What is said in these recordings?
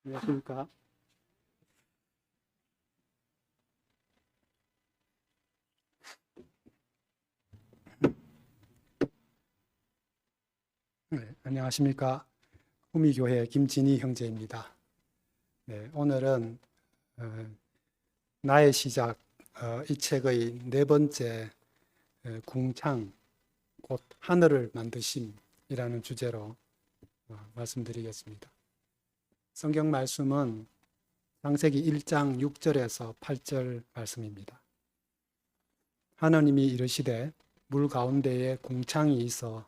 안녕하십니까. 네, 안녕하십니까. 구미교회 김진희 형제입니다. 네, 오늘은 나의 시작, 이 책의 네 번째 궁창, 곧 하늘을 만드심이라는 주제로 말씀드리겠습니다. 성경 말씀은 창세기 1장 6절에서 8절 말씀입니다. 하나님이 이르시되 물 가운데에 궁창이 있어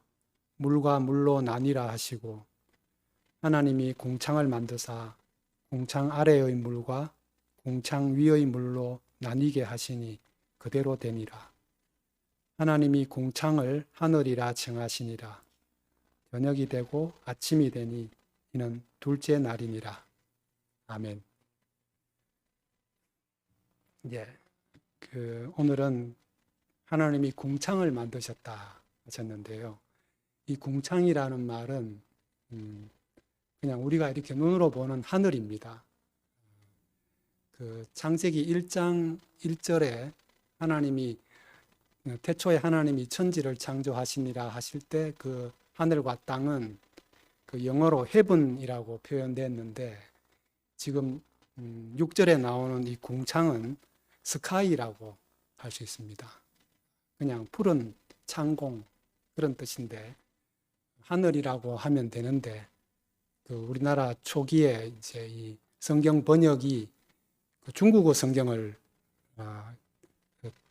물과 물로 나뉘라 하시고 하나님이 궁창을 만드사 궁창 아래의 물과 궁창 위의 물로 나뉘게 하시니 그대로 되니라. 하나님이 궁창을 하늘이라 칭하시니라. 저녁이 되고 아침이 되니 이는 둘째 날이니라. 아멘. 오늘은 하나님이 궁창을 만드셨다 하셨는데요. 이 궁창이라는 말은 그냥 우리가 이렇게 눈으로 보는 하늘입니다. 창세기 1장 1절에 하나님이 태초에 하나님이 천지를 창조하시니라 하실 때 그 하늘과 땅은 그 영어로 heaven이라고 표현됐는데 지금 6절에 나오는 이 궁창은 sky라고 할 수 있습니다. 그냥 푸른 창공 그런 뜻인데 하늘이라고 하면 되는데 우리나라 초기에 이제 이 성경 번역이 중국어 성경을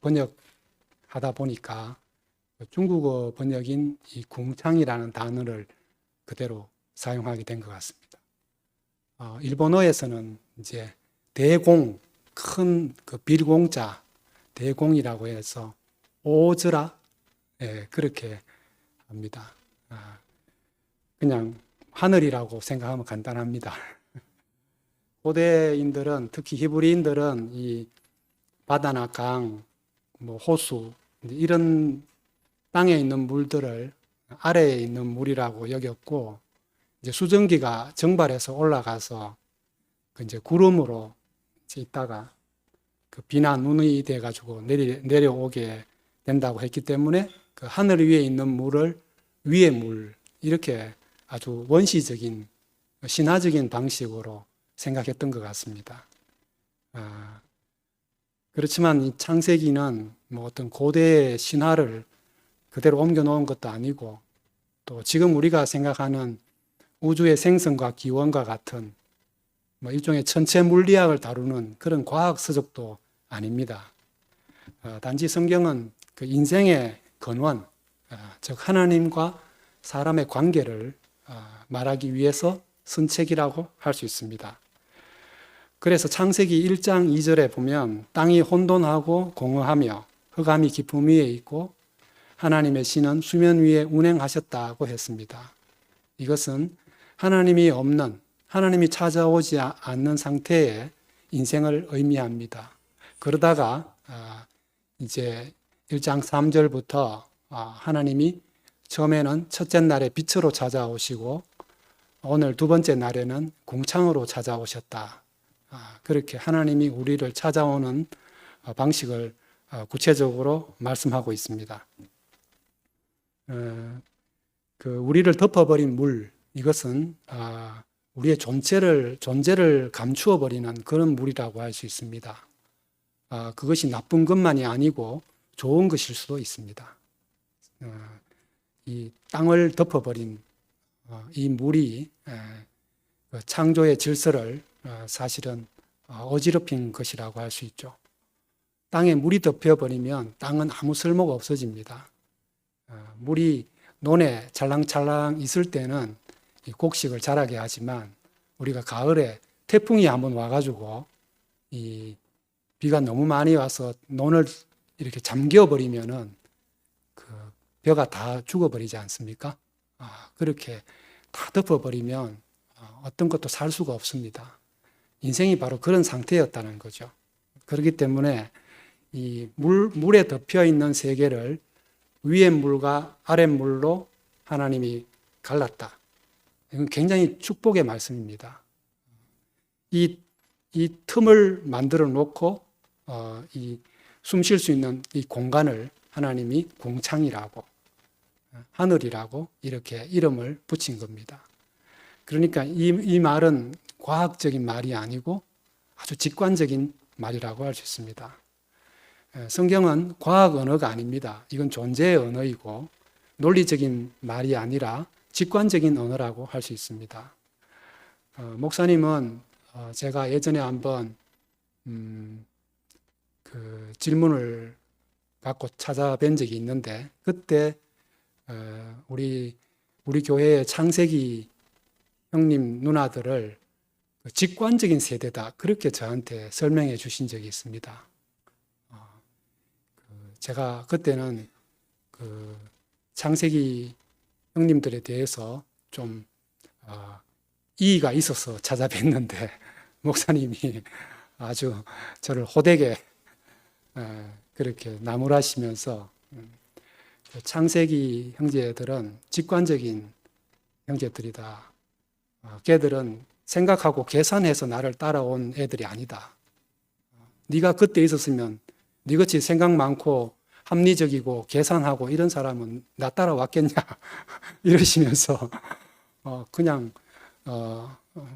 번역하다 보니까 중국어 번역인 이 궁창이라는 단어를 그대로 사용하게 된 것 같습니다. 일본어에서는 이제 대공, 큰 그 빌공자 대공이라고 해서 오즈라 그렇게 합니다. 그냥 하늘이라고 생각하면 간단합니다. 고대인들은 특히 히브리인들은 이 바다나 강, 호수 이런 땅에 있는 물들을 아래에 있는 물이라고 여겼고 이제 수증기가 증발해서 올라가서 이제 구름으로 있다가 비나 눈이 돼가지고 내려오게 된다고 했기 때문에 그 하늘 위에 있는 물을 위의 물 이렇게 아주 원시적인 신화적인 방식으로 생각했던 것 같습니다. 그렇지만 이 창세기는 어떤 고대의 신화를 그대로 옮겨 놓은 것도 아니고 또 지금 우리가 생각하는 우주의 생성과 기원과 같은 일종의 천체 물리학을 다루는 그런 과학 서적도 아닙니다. 단지 성경은 그 인생의 근원, 즉 하나님과 사람의 관계를 말하기 위해서 쓴 책이라고 할 수 있습니다. 그래서 창세기 1장 2절에 보면 땅이 혼돈하고 공허하며 흑암이 깊음 위에 있고 하나님의 신은 수면 위에 운행하셨다고 했습니다. 이것은 하나님이 없는, 하나님이 찾아오지 않는 상태의 인생을 의미합니다. 그러다가 이제 1장 3절부터 하나님이 처음에는 첫째 날에 빛으로 찾아오시고 오늘 두 번째 날에는 궁창으로 찾아오셨다. 그렇게 하나님이 우리를 찾아오는 방식을 구체적으로 말씀하고 있습니다. 우리를 덮어버린 물, 이것은 우리의 존재를 감추어버리는 그런 물이라고 할 수 있습니다. 그것이 나쁜 것만이 아니고 좋은 것일 수도 있습니다. 이 땅을 덮어버린 이 물이 창조의 질서를 사실은 어지럽힌 것이라고 할 수 있죠. 땅에 물이 덮여버리면 땅은 아무 쓸모가 없어집니다. 물이 논에 찰랑찰랑 있을 때는 곡식을 자라게 하지만 우리가 가을에 태풍이 한번 와가지고 이 비가 너무 많이 와서 논을 이렇게 잠겨버리면은 그 벼가 다 죽어버리지 않습니까? 그렇게 다 덮어버리면 어떤 것도 살 수가 없습니다. 인생이 바로 그런 상태였다는 거죠. 그렇기 때문에 이 물에 덮여 있는 세계를 위의 물과 아래 물로 하나님이 갈랐다. 이건 굉장히 축복의 말씀입니다. 이 틈을 만들어 놓고 이 숨 쉴 수 있는 이 공간을 하나님이 궁창이라고, 하늘이라고 이렇게 이름을 붙인 겁니다. 그러니까 이 말은 과학적인 말이 아니고 아주 직관적인 말이라고 할 수 있습니다. 성경은 과학 언어가 아닙니다. 이건 존재의 언어이고 논리적인 말이 아니라 직관적인 언어라고 할 수 있습니다. 목사님은 제가 예전에 한번 그 질문을 갖고 찾아뵌 적이 있는데, 그때 우리 교회의 창세기 형님 누나들을 직관적인 세대다, 그렇게 저한테 설명해 주신 적이 있습니다. 제가 그때는 그 창세기 형님들에 대해서 좀 이의가 있어서 찾아뵀는데 목사님이 아주 저를 호되게 그렇게 나무라시면서 창세기 형제들은 직관적인 형제들이다. 걔들은 생각하고 계산해서 나를 따라온 애들이 아니다. 네가 그때 있었으면 네같이 생각 많고 합리적이고 계산하고 이런 사람은 나 따라왔겠냐 이러시면서 그냥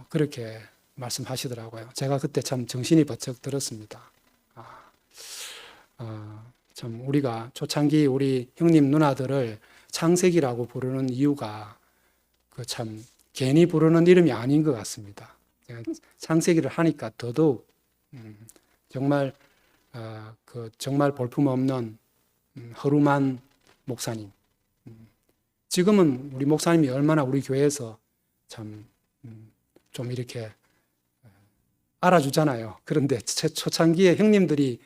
그렇게 말씀하시더라고요. 제가 그때 참 정신이 번쩍 들었습니다. 참 우리가 초창기 우리 형님 누나들을 창세기라고 부르는 이유가 그 참 괜히 부르는 이름이 아닌 것 같습니다. 창세기를 하니까 더더욱 정말 정말 볼품없는 허름한 목사님. 지금은 우리 목사님이 얼마나 우리 교회에서 참 좀 이렇게 알아주잖아요. 그런데 초창기에 형님들이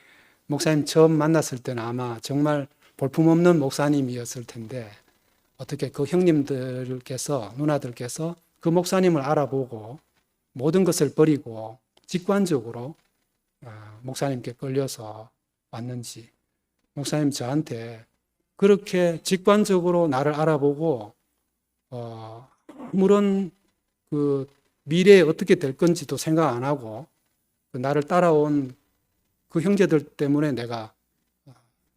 목사님 처음 만났을 때는 아마 정말 볼품없는 목사님이었을 텐데, 어떻게 그 형님들께서, 누나들께서 그 목사님을 알아보고 모든 것을 버리고 직관적으로 목사님께 끌려서 왔는지, 목사님 저한테 그렇게 직관적으로 나를 알아보고 아무런 그 미래에 어떻게 될 건지도 생각 안 하고 나를 따라온 그 형제들 때문에 내가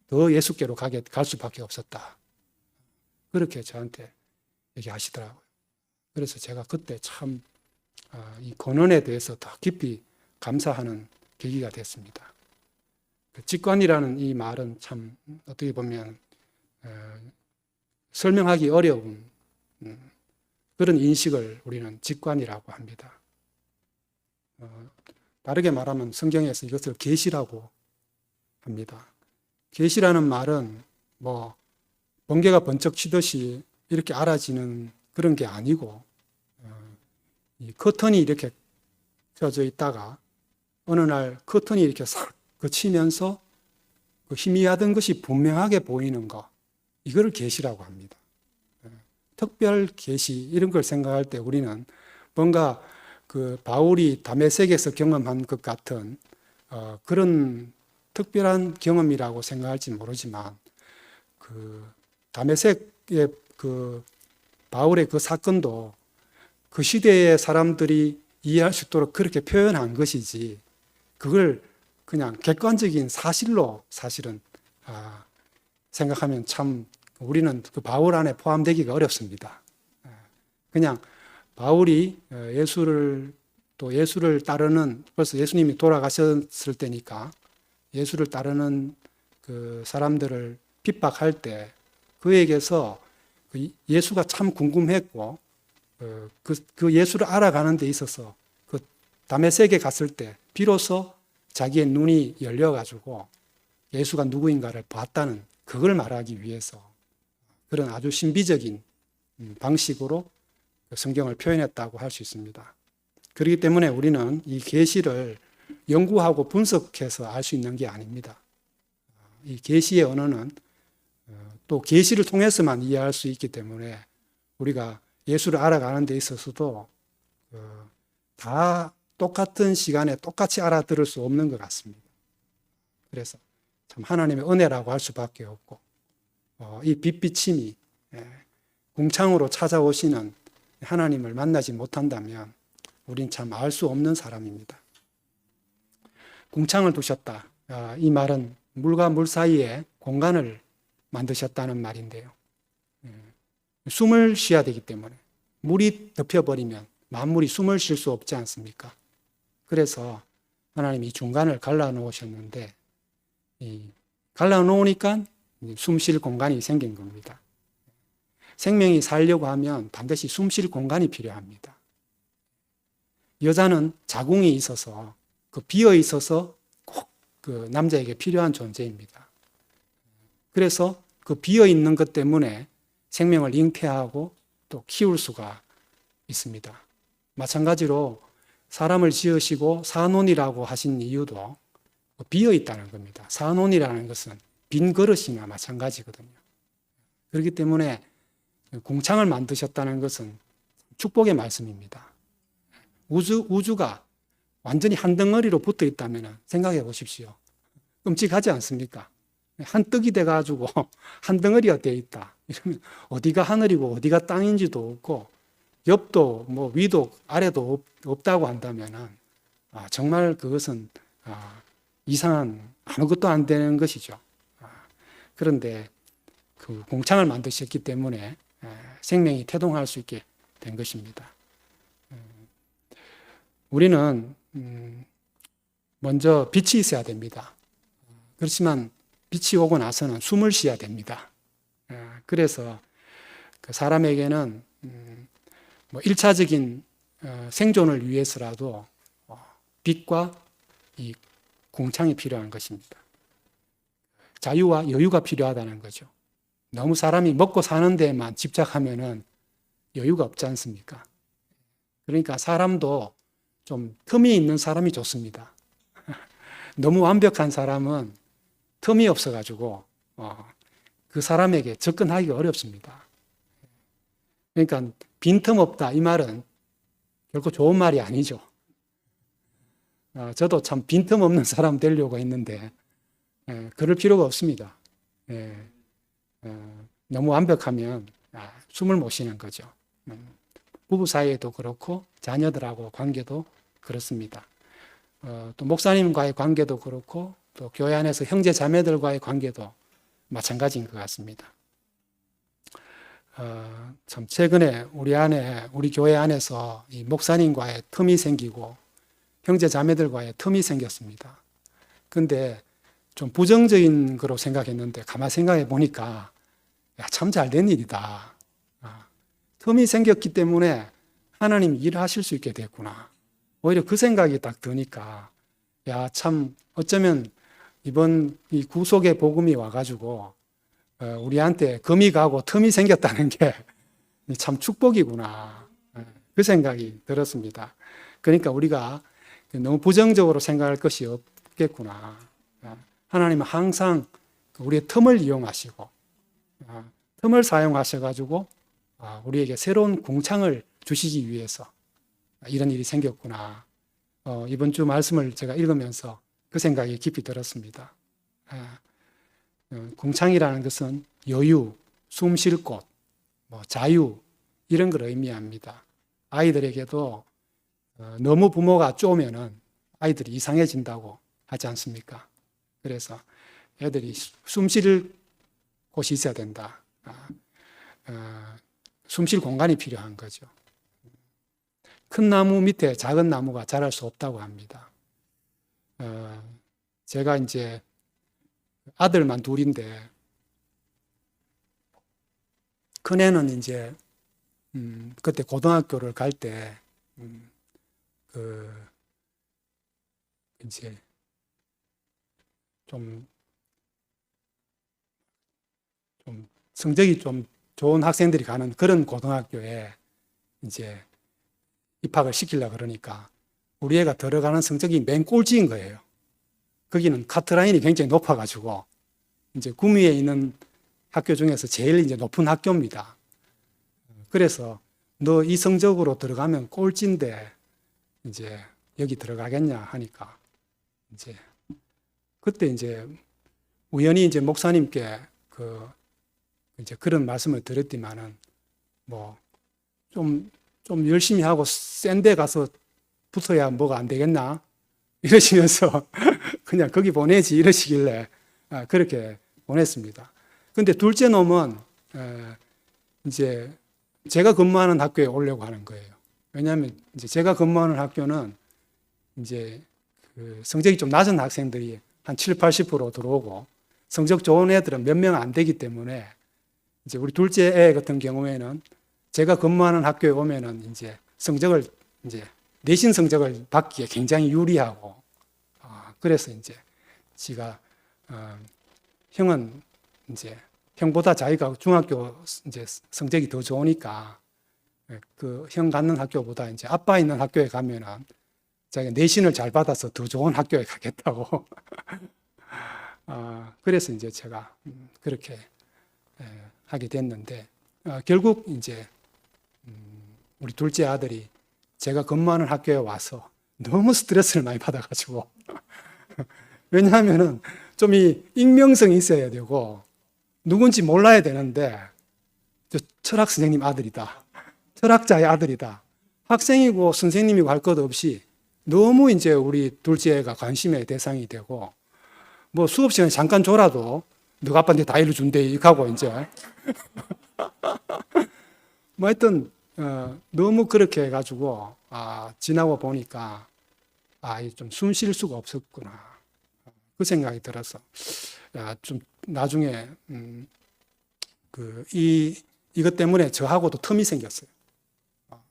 더 예수께로 갈 수밖에 없었다. 그렇게 저한테 얘기하시더라고요. 그래서 제가 그때 참 이 권한에 대해서 더 깊이 감사하는 계기가 됐습니다. 직관이라는 이 말은 참 어떻게 보면 설명하기 어려운 그런 인식을 우리는 직관이라고 합니다. 다르게 말하면 성경에서 이것을 계시라고 합니다. 계시라는 말은 뭐 번개가 번쩍 치듯이 이렇게 알아지는 그런 게 아니고, 이 커튼이 이렇게 펴져 있다가 어느 날 커튼이 이렇게 싹 거치면서 그 희미하던 것이 분명하게 보이는 것, 이거를 계시라고 합니다. 특별 계시 이런 걸 생각할 때 우리는 뭔가 그 바울이 다메섹에서 경험한 것 같은 그런 특별한 경험이라고 생각할지 모르지만, 그 다메섹의 그 바울의 그 사건도 그 시대의 사람들이 이해할 수 있도록 그렇게 표현한 것이지, 그걸 그냥 객관적인 사실로 사실은 생각하면 참 우리는 그 바울 안에 포함되기가 어렵습니다. 그냥 바울이 예수를 따르는, 벌써 예수님이 돌아가셨을 때니까 예수를 따르는 그 사람들을 핍박할 때 그에게서 예수가 참 궁금했고, 그 예수를 알아가는 데 있어서 그 다메섹에 갔을 때 비로소 자기의 눈이 열려가지고 예수가 누구인가를 봤다는, 그걸 말하기 위해서 그런 아주 신비적인 방식으로 성경을 표현했다고 할 수 있습니다. 그렇기 때문에 우리는 이 계시를 연구하고 분석해서 알 수 있는 게 아닙니다. 이 계시의 언어는 또 계시를 통해서만 이해할 수 있기 때문에 우리가 예수를 알아가는 데 있어서도 다 똑같은 시간에 똑같이 알아들을 수 없는 것 같습니다. 그래서 참 하나님의 은혜라고 할 수밖에 없고, 이 빛비침이 궁창으로 찾아오시는 하나님을 만나지 못한다면 우린 참 알 수 없는 사람입니다. 궁창을 두셨다. 이 말은 물과 물 사이에 공간을 만드셨다는 말인데요. 숨을 쉬어야 되기 때문에 물이 덮여버리면 만물이 숨을 쉴 수 없지 않습니까? 그래서 하나님이 중간을 갈라놓으셨는데 갈라놓으니까 숨 쉴 공간이 생긴 겁니다. 생명이 살려고 하면 반드시 숨 쉴 공간이 필요합니다. 여자는 자궁이 있어서 비어 있어서 꼭 그 남자에게 필요한 존재입니다. 그래서 그 비어 있는 것 때문에 생명을 잉태하고 또 키울 수가 있습니다. 마찬가지로 사람을 지으시고 산혼이라고 하신 이유도 비어 있다는 겁니다. 산혼이라는 것은 빈 그릇이나 마찬가지거든요. 그렇기 때문에 궁창을 만드셨다는 것은 축복의 말씀입니다. 우주가 완전히 한 덩어리로 붙어 있다면 생각해 보십시오. 끔찍하지 않습니까? 한 떡이 돼가지고 한 덩어리가 되어 있다. 이러면 어디가 하늘이고 어디가 땅인지도 없고 옆도 뭐 위도 아래도 없다고 한다면 정말 그것은 이상한 아무것도 안 되는 것이죠. 그런데 그 공창을 만드셨기 때문에 생명이 태동할 수 있게 된 것입니다. 우리는 먼저 빛이 있어야 됩니다. 그렇지만 빛이 오고 나서는 숨을 쉬어야 됩니다. 그래서 그 사람에게는 뭐 1차적인 생존을 위해서라도 빛과 이 궁창이 필요한 것입니다. 자유와 여유가 필요하다는 거죠. 너무 사람이 먹고 사는 데만 집착하면은 여유가 없지 않습니까? 그러니까 사람도 좀 틈이 있는 사람이 좋습니다. 너무 완벽한 사람은 틈이 없어가지고 그 사람에게 접근하기가 어렵습니다. 그러니까 빈틈 없다 이 말은 결코 좋은 말이 아니죠. 저도 참 빈틈 없는 사람 되려고 했는데 그럴 필요가 없습니다. 너무 완벽하면 숨을 못 쉬는 거죠. 부부 사이에도 그렇고 자녀들하고 관계도 그렇습니다. 또 목사님과의 관계도 그렇고 또 교회 안에서 형제 자매들과의 관계도 마찬가지인 것 같습니다. 참 최근에 우리 교회 안에서 이 목사님과의 틈이 생기고 형제 자매들과의 틈이 생겼습니다. 근데 좀 부정적인 거로 생각했는데 가만 생각해 보니까 참 잘 된 일이다. 틈이 생겼기 때문에 하나님이 일하실 수 있게 됐구나. 오히려 그 생각이 딱 드니까 참 어쩌면 이번 이 구속의 복음이 와가지고 우리한테 금이 가고 틈이 생겼다는 게 참 축복이구나. 그 생각이 들었습니다. 그러니까 우리가 너무 부정적으로 생각할 것이 없겠구나. 하나님은 항상 우리의 틈을 이용하시고 틈을 사용하셔가지고 우리에게 새로운 궁창을 주시기 위해서 이런 일이 생겼구나. 이번 주 말씀을 제가 읽으면서 그 생각이 깊이 들었습니다. 궁창이라는 것은 여유, 숨 쉴 곳, 자유 이런 걸 의미합니다. 아이들에게도 너무 부모가 쪼면은 아이들이 이상해진다고 하지 않습니까? 그래서 애들이 숨 쉴 곳이 있어야 된다. 숨 쉴 공간이 필요한 거죠. 큰 나무 밑에 작은 나무가 자랄 수 없다고 합니다. 제가 이제 아들만 둘인데 큰애는 이제 그때 고등학교를 갈 때 이제 좀 성적이 좀 좋은 학생들이 가는 그런 고등학교에 이제 입학을 시키려고 그러니까 우리 애가 들어가는 성적이 맨 꼴찌인 거예요. 거기는 카트라인이 굉장히 높아가지고 이제 구미에 있는 학교 중에서 제일 이제 높은 학교입니다. 그래서 너 이 성적으로 들어가면 꼴찌인데 이제 여기 들어가겠냐 하니까 이제 그때 이제 우연히 이제 목사님께 이제 그런 말씀을 드렸지만은 좀 열심히 하고 센 데 가서 붙어야 뭐가 안 되겠나? 이러시면서 그냥 거기 보내지 이러시길래 그렇게 보냈습니다. 근데 둘째 놈은 이제 제가 근무하는 학교에 오려고 하는 거예요. 왜냐하면 이제 제가 근무하는 학교는 이제 그 성적이 좀 낮은 학생들이 한 7, 80% 들어오고 성적 좋은 애들은 몇 명 안 되기 때문에 이제 우리 둘째 애 같은 경우에는 제가 근무하는 학교에 오면은 이제 성적을 이제 내신 성적을 받기에 굉장히 유리하고 그래서 이제 지가 형은 이제 형보다 자기가 중학교 이제 성적이 더 좋으니까 그 형 갖는 학교보다 이제 아빠 있는 학교에 가면은 자기가 내신을 잘 받아서 더 좋은 학교에 가겠다고. 그래서 이제 제가 그렇게 하게 됐는데 결국 이제 우리 둘째 아들이 제가 근무하는 학교에 와서 너무 스트레스를 많이 받아가지고 왜냐하면은 좀 이 익명성이 있어야 되고 누군지 몰라야 되는데 저 철학 선생님 아들이다. 철학자의 아들이다. 학생이고 선생님이고 할 것 없이 너무 이제 우리 둘째가 관심의 대상이 되고 뭐 수업 시간에 잠깐 졸아도 너가 아빠한테 다 일러준대 이렇게 하고 이제 뭐 하여튼 너무 그렇게 해가지고 지나고 보니까 좀 숨 쉴 수가 없었구나 그 생각이 들어서 좀 나중에 이것 때문에 저하고도 텀이 생겼어요.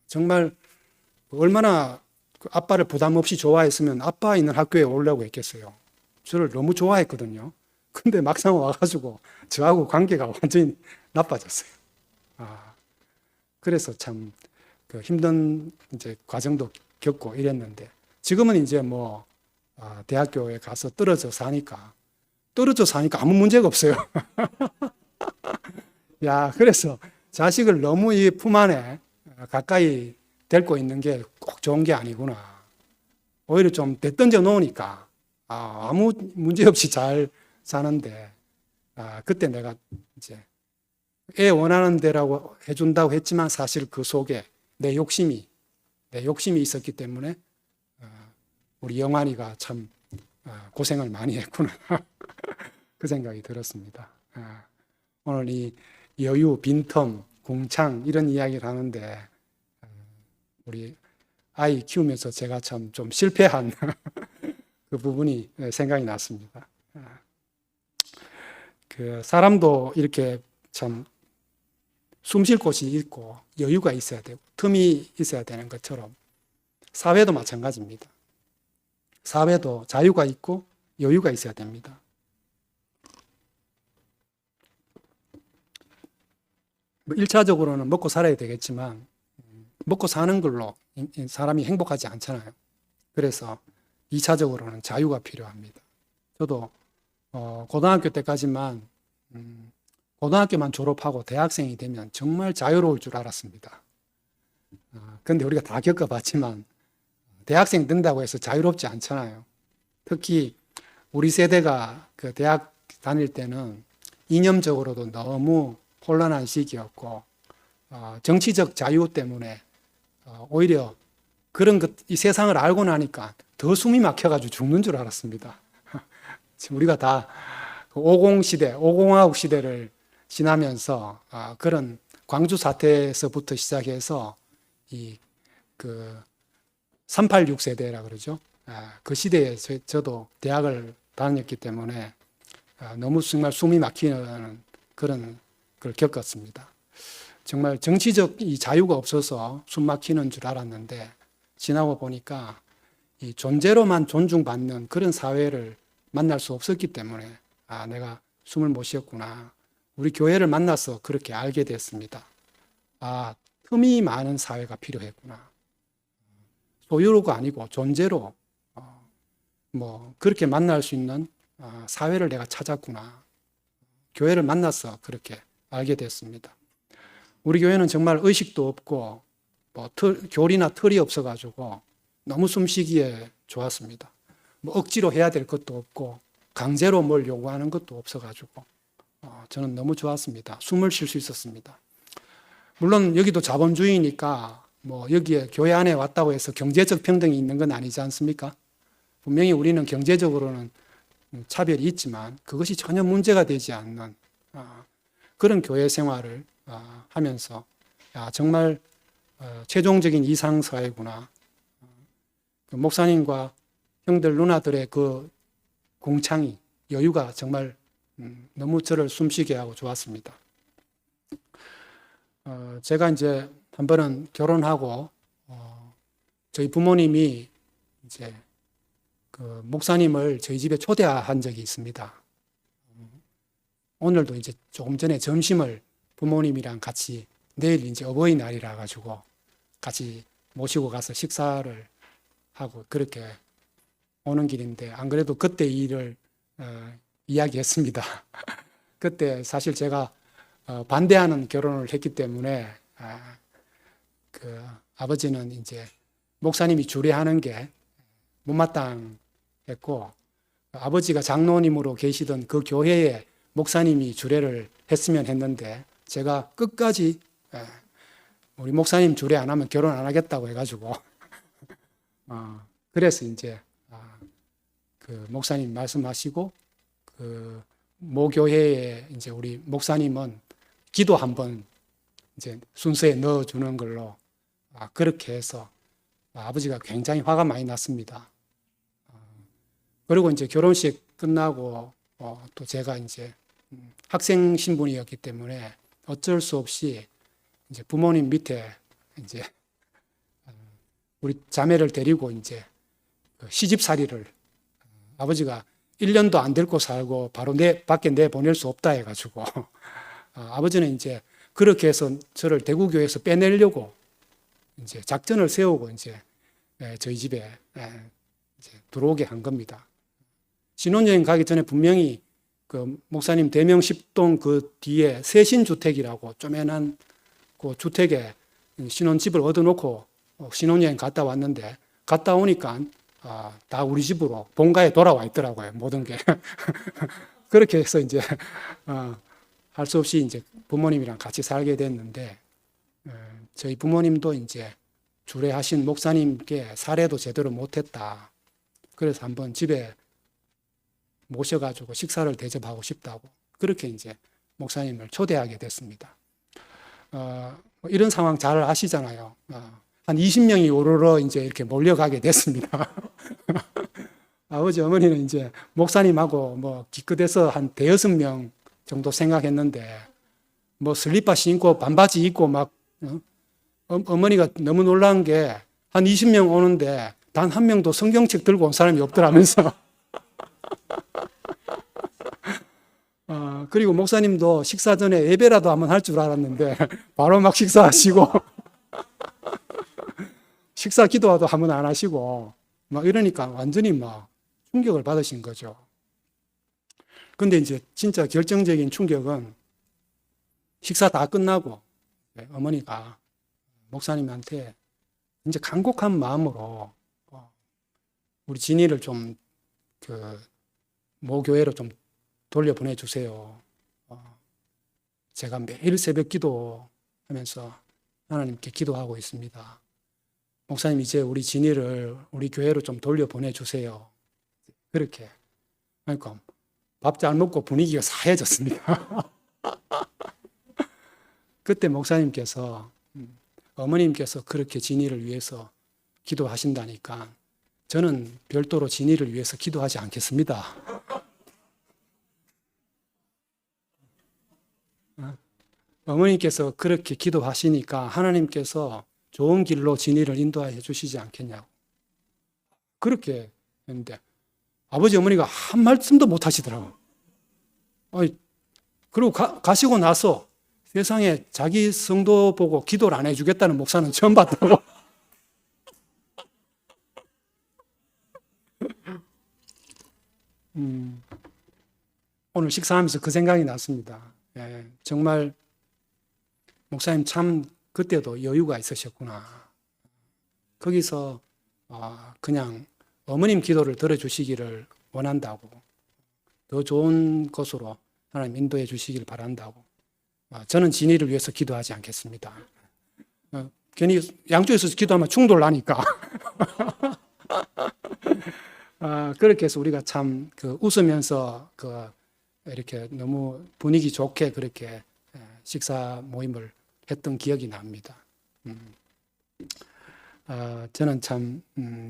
정말 얼마나 아빠를 부담 없이 좋아했으면 아빠 있는 학교에 오려고 했겠어요. 저를 너무 좋아했거든요. 근데 막상 와가지고 저하고 관계가 완전히 나빠졌어요. 그래서 참 힘든 이제 과정도 겪고 이랬는데 지금은 이제 뭐 대학교에 가서 떨어져 사니까 아무 문제가 없어요. 그래서 자식을 너무 이 품 안에 가까이 데리고 있는 게 꼭 좋은 게 아니구나. 오히려 좀 내던져 놓으니까 아무 문제 없이 잘 사는데 그때 내가 이제 애 원하는 대라고 해준다고 했지만 사실 그 속에 내 욕심이 있었기 때문에 우리 영환이가 참 고생을 많이 했구나 그 생각이 들었습니다. 오늘 이 여유, 빈텀, 공창 이런 이야기를 하는데 우리 아이 키우면서 제가 참 좀 실패한 그 부분이 생각이 났습니다. 그 사람도 이렇게 참 숨 쉴 곳이 있고 여유가 있어야 되고 틈이 있어야 되는 것처럼 사회도 마찬가지입니다. 사회도 자유가 있고 여유가 있어야 됩니다. 뭐 1차적으로는 먹고 살아야 되겠지만 먹고 사는 걸로 사람이 행복하지 않잖아요. 그래서 2차적으로는 자유가 필요합니다. 저도 고등학교 때까지만 고등학교만 졸업하고 대학생이 되면 정말 자유로울 줄 알았습니다. 그런데 우리가 다 겪어봤지만 대학생 된다고 해서 자유롭지 않잖아요. 특히 우리 세대가 그 대학 다닐 때는 이념적으로도 너무 혼란한 시기였고 정치적 자유 때문에 오히려 그런 이 세상을 알고 나니까 더 숨이 막혀가지고 죽는 줄 알았습니다. 지금 우리가 다 50시대, 50화국 시대를 지나면서 그런 광주 사태에서부터 시작해서 그 386 세대라 그러죠. 그 시대에 저도 대학을 다녔기 때문에 너무 정말 숨이 막히는 그런 걸 겪었습니다. 정말 정치적 이 자유가 없어서 숨 막히는 줄 알았는데 지나고 보니까 이 존재로만 존중받는 그런 사회를 만날 수 없었기 때문에 내가 숨을 못 쉬었구나. 우리 교회를 만나서 그렇게 알게 됐습니다. 틈이 많은 사회가 필요했구나. 소유로가 아니고 존재로 뭐 그렇게 만날 수 있는 사회를 내가 찾았구나. 교회를 만나서 그렇게 알게 됐습니다. 우리 교회는 정말 의식도 없고 뭐 교리나 틀이 없어가지고 너무 숨쉬기에 좋았습니다. 뭐 억지로 해야 될 것도 없고 강제로 뭘 요구하는 것도 없어가지고 저는 너무 좋았습니다. 숨을 쉴 수 있었습니다. 물론 여기도 자본주의니까 뭐 여기에 교회 안에 왔다고 해서 경제적 평등이 있는 건 아니지 않습니까? 분명히 우리는 경제적으로는 차별이 있지만 그것이 전혀 문제가 되지 않는 그런 교회 생활을 하면서 정말 최종적인 이상사회구나. 그 목사님과 형들 누나들의 그 공창이 여유가 정말 너무 저를 숨쉬게 하고 좋았습니다. 제가 이제 한 번은 결혼하고 저희 부모님이 이제 그 목사님을 저희 집에 초대한 적이 있습니다. 오늘도 이제 조금 전에 점심을 부모님이랑 같이 내일 이제 어버이날이라 가지고 같이 모시고 가서 식사를 하고 그렇게 오는 길인데 안 그래도 그때 일을 이야기했습니다. 그때 사실 제가 반대하는 결혼을 했기 때문에 그 아버지는 이제 목사님이 주례하는 게 못마땅했고 아버지가 장로님으로 계시던 그 교회에 목사님이 주례를 했으면 했는데 제가 끝까지 우리 목사님 주례 안 하면 결혼 안 하겠다고 해가지고 그래서 이제 그 목사님 말씀하시고 그 모교회에 이제 우리 목사님은 기도 한번 이제 순서에 넣어주는 걸로 그렇게 해서 아버지가 굉장히 화가 많이 났습니다. 그리고 이제 결혼식 끝나고 또 제가 이제 학생 신분이었기 때문에 어쩔 수 없이 이제 부모님 밑에 이제 우리 자매를 데리고 이제 시집살이를 아버지가 1년도 안 데리고 살고 바로 밖에 내보낼 수 없다 해가지고 아버지는 이제 그렇게 해서 저를 대구교회에서 빼내려고 이제 작전을 세우고 이제 저희 집에 이제 들어오게 한 겁니다. 신혼여행 가기 전에 분명히 그 목사님 대명 10동 그 뒤에 세신주택이라고 쪼매난 그 주택에 신혼집을 얻어놓고 신혼여행 갔다 왔는데 갔다 오니까 다 우리 집으로 본가에 돌아와 있더라고요. 모든 게. 그렇게 해서 이제 할 수 없이 이제 부모님이랑 같이 살게 됐는데 저희 부모님도 이제 주례하신 목사님께 사례도 제대로 못했다. 그래서 한번 집에 모셔가지고 식사를 대접하고 싶다고 그렇게 이제 목사님을 초대하게 됐습니다. 이런 상황 잘 아시잖아요. 한 20명이 오로로 이제 이렇게 몰려가게 됐습니다. 아버지, 어머니는 이제 목사님하고 뭐 기껏해서 한 대여섯 명 정도 생각했는데 뭐 슬리퍼 신고 반바지 입고 막 어머니가 너무 놀란 게 한 20명 오는데 단 한 명도 성경책 들고 온 사람이 없더라면서. 그리고 목사님도 식사 전에 예배라도 한번 할 줄 알았는데 바로 막 식사하시고 식사 기도도 한번 안 하시고 막 이러니까 완전히 막 충격을 받으신 거죠. 근데 이제 진짜 결정적인 충격은 식사 다 끝나고 어머니가 목사님한테 이제 간곡한 마음으로 우리 진이를 좀 그 모교회로 좀 돌려보내 주세요. 제가 매일 새벽 기도하면서 하나님께 기도하고 있습니다. 목사님 이제 우리 진이를 우리 교회로 좀 돌려보내 주세요. 그렇게. 그러니까 밥 잘 먹고 분위기가 사해졌습니다. 그때 목사님께서 어머님께서 그렇게 진이를 위해서 기도하신다니까 저는 별도로 진이를 위해서 기도하지 않겠습니다. 어머님께서 그렇게 기도하시니까 하나님께서 좋은 길로 진이를 인도해 주시지 않겠냐고. 그렇게 했는데 아버지 어머니가 한 말씀도 못 하시더라고요. 그리고 가시고 나서 세상에 자기 성도 보고 기도를 안 해주겠다는 목사는 처음 봤다고. 오늘 식사하면서 그 생각이 났습니다. 정말 목사님 참 그때도 여유가 있으셨구나. 거기서 그냥 어머님 기도를 들어주시기를 원한다고 더 좋은 곳으로 하나님 인도해 주시길 바란다고 저는 진이를 위해서 기도하지 않겠습니다. 괜히 양쪽에서 기도하면 충돌 나니까. 그렇게 해서 우리가 참 웃으면서 이렇게 너무 분위기 좋게 그렇게 식사 모임을 했던 기억이 납니다. 저는 참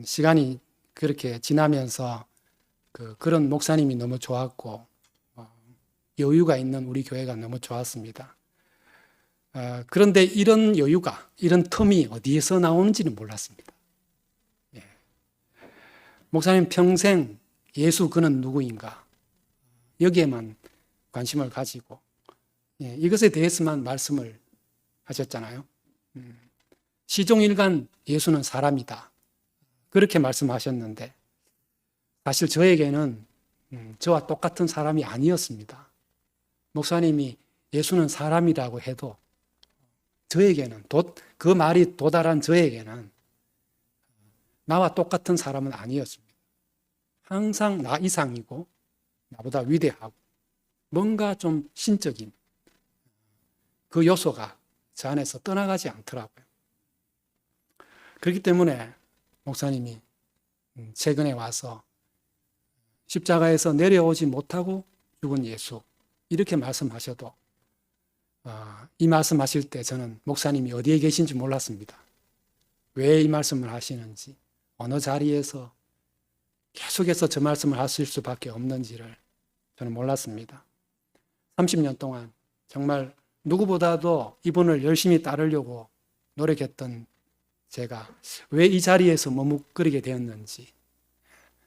시간이 그렇게 지나면서 그런 목사님이 너무 좋았고 여유가 있는 우리 교회가 너무 좋았습니다. 그런데 이런 여유가, 이런 텀이 어디에서 나오는지는 몰랐습니다. 예. 목사님 평생 예수 그는 누구인가 여기에만 관심을 가지고 이것에 대해서만 말씀을 하셨잖아요. 시종일관 예수는 사람이다. 그렇게 말씀하셨는데 사실 저에게는 저와 똑같은 사람이 아니었습니다. 목사님이 예수는 사람이라고 해도 저에게는 그 말이 도달한 저에게는 나와 똑같은 사람은 아니었습니다. 항상 나 이상이고 나보다 위대하고 뭔가 좀 신적인 그 요소가 저 안에서 떠나가지 않더라고요. 그렇기 때문에 목사님이 최근에 와서 십자가에서 내려오지 못하고 죽은 예수 이렇게 말씀하셔도 이 말씀하실 때 저는 목사님이 어디에 계신지 몰랐습니다. 왜 이 말씀을 하시는지, 어느 자리에서 계속해서 저 말씀을 하실 수밖에 없는지를 저는 몰랐습니다. 30년 동안 정말 누구보다도 이분을 열심히 따르려고 노력했던 제가 왜 이 자리에서 머뭇거리게 되었는지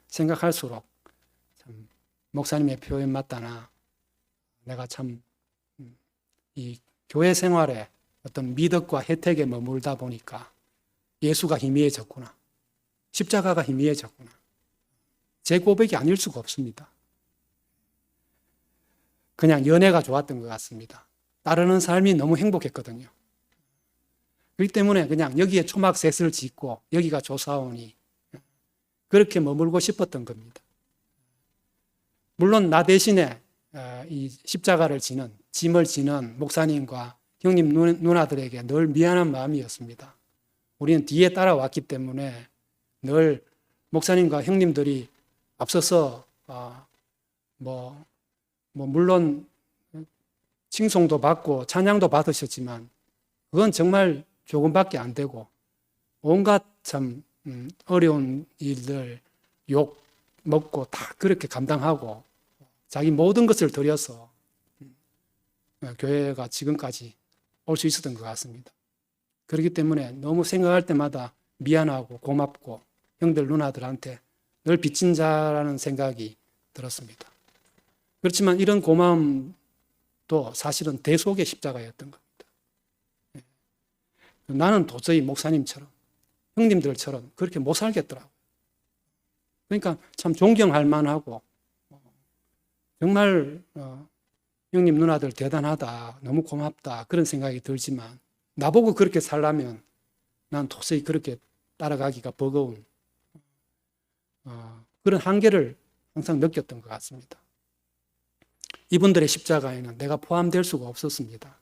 생각할수록 참 목사님의 표현 맞다나 내가 참 이 교회 생활에 어떤 미덕과 혜택에 머물다 보니까 예수가 희미해졌구나. 십자가가 희미해졌구나. 제 고백이 아닐 수가 없습니다. 그냥 연애가 좋았던 것 같습니다. 따르는 삶이 너무 행복했거든요. 그렇기 때문에 그냥 여기에 초막셋을 짓고 여기가 좋사오니 그렇게 머물고 싶었던 겁니다. 물론 나 대신에 이 십자가를 지는, 짐을 지는 목사님과 형님 누나들에게 늘 미안한 마음이었습니다. 우리는 뒤에 따라왔기 때문에 늘 목사님과 형님들이 앞서서 물론 칭송도 받고 찬양도 받으셨지만 그건 정말 조금밖에 안 되고 온갖 참 어려운 일들 욕 먹고 다 그렇게 감당하고 자기 모든 것을 들여서 교회가 지금까지 올 수 있었던 것 같습니다. 그렇기 때문에 너무 생각할 때마다 미안하고 고맙고 형들 누나들한테 늘 빚진 자라는 생각이 들었습니다. 그렇지만 이런 고마움도 사실은 대속의 십자가였던 겁니다. 나는 도저히 목사님처럼 형님들처럼 그렇게 못 살겠더라고요. 그러니까 참 존경할 만하고 정말 형님 누나들 대단하다, 너무 고맙다 그런 생각이 들지만 나보고 그렇게 살려면 난 도저히 그렇게 따라가기가 버거운 그런 한계를 항상 느꼈던 것 같습니다. 이분들의 십자가에는 내가 포함될 수가 없었습니다.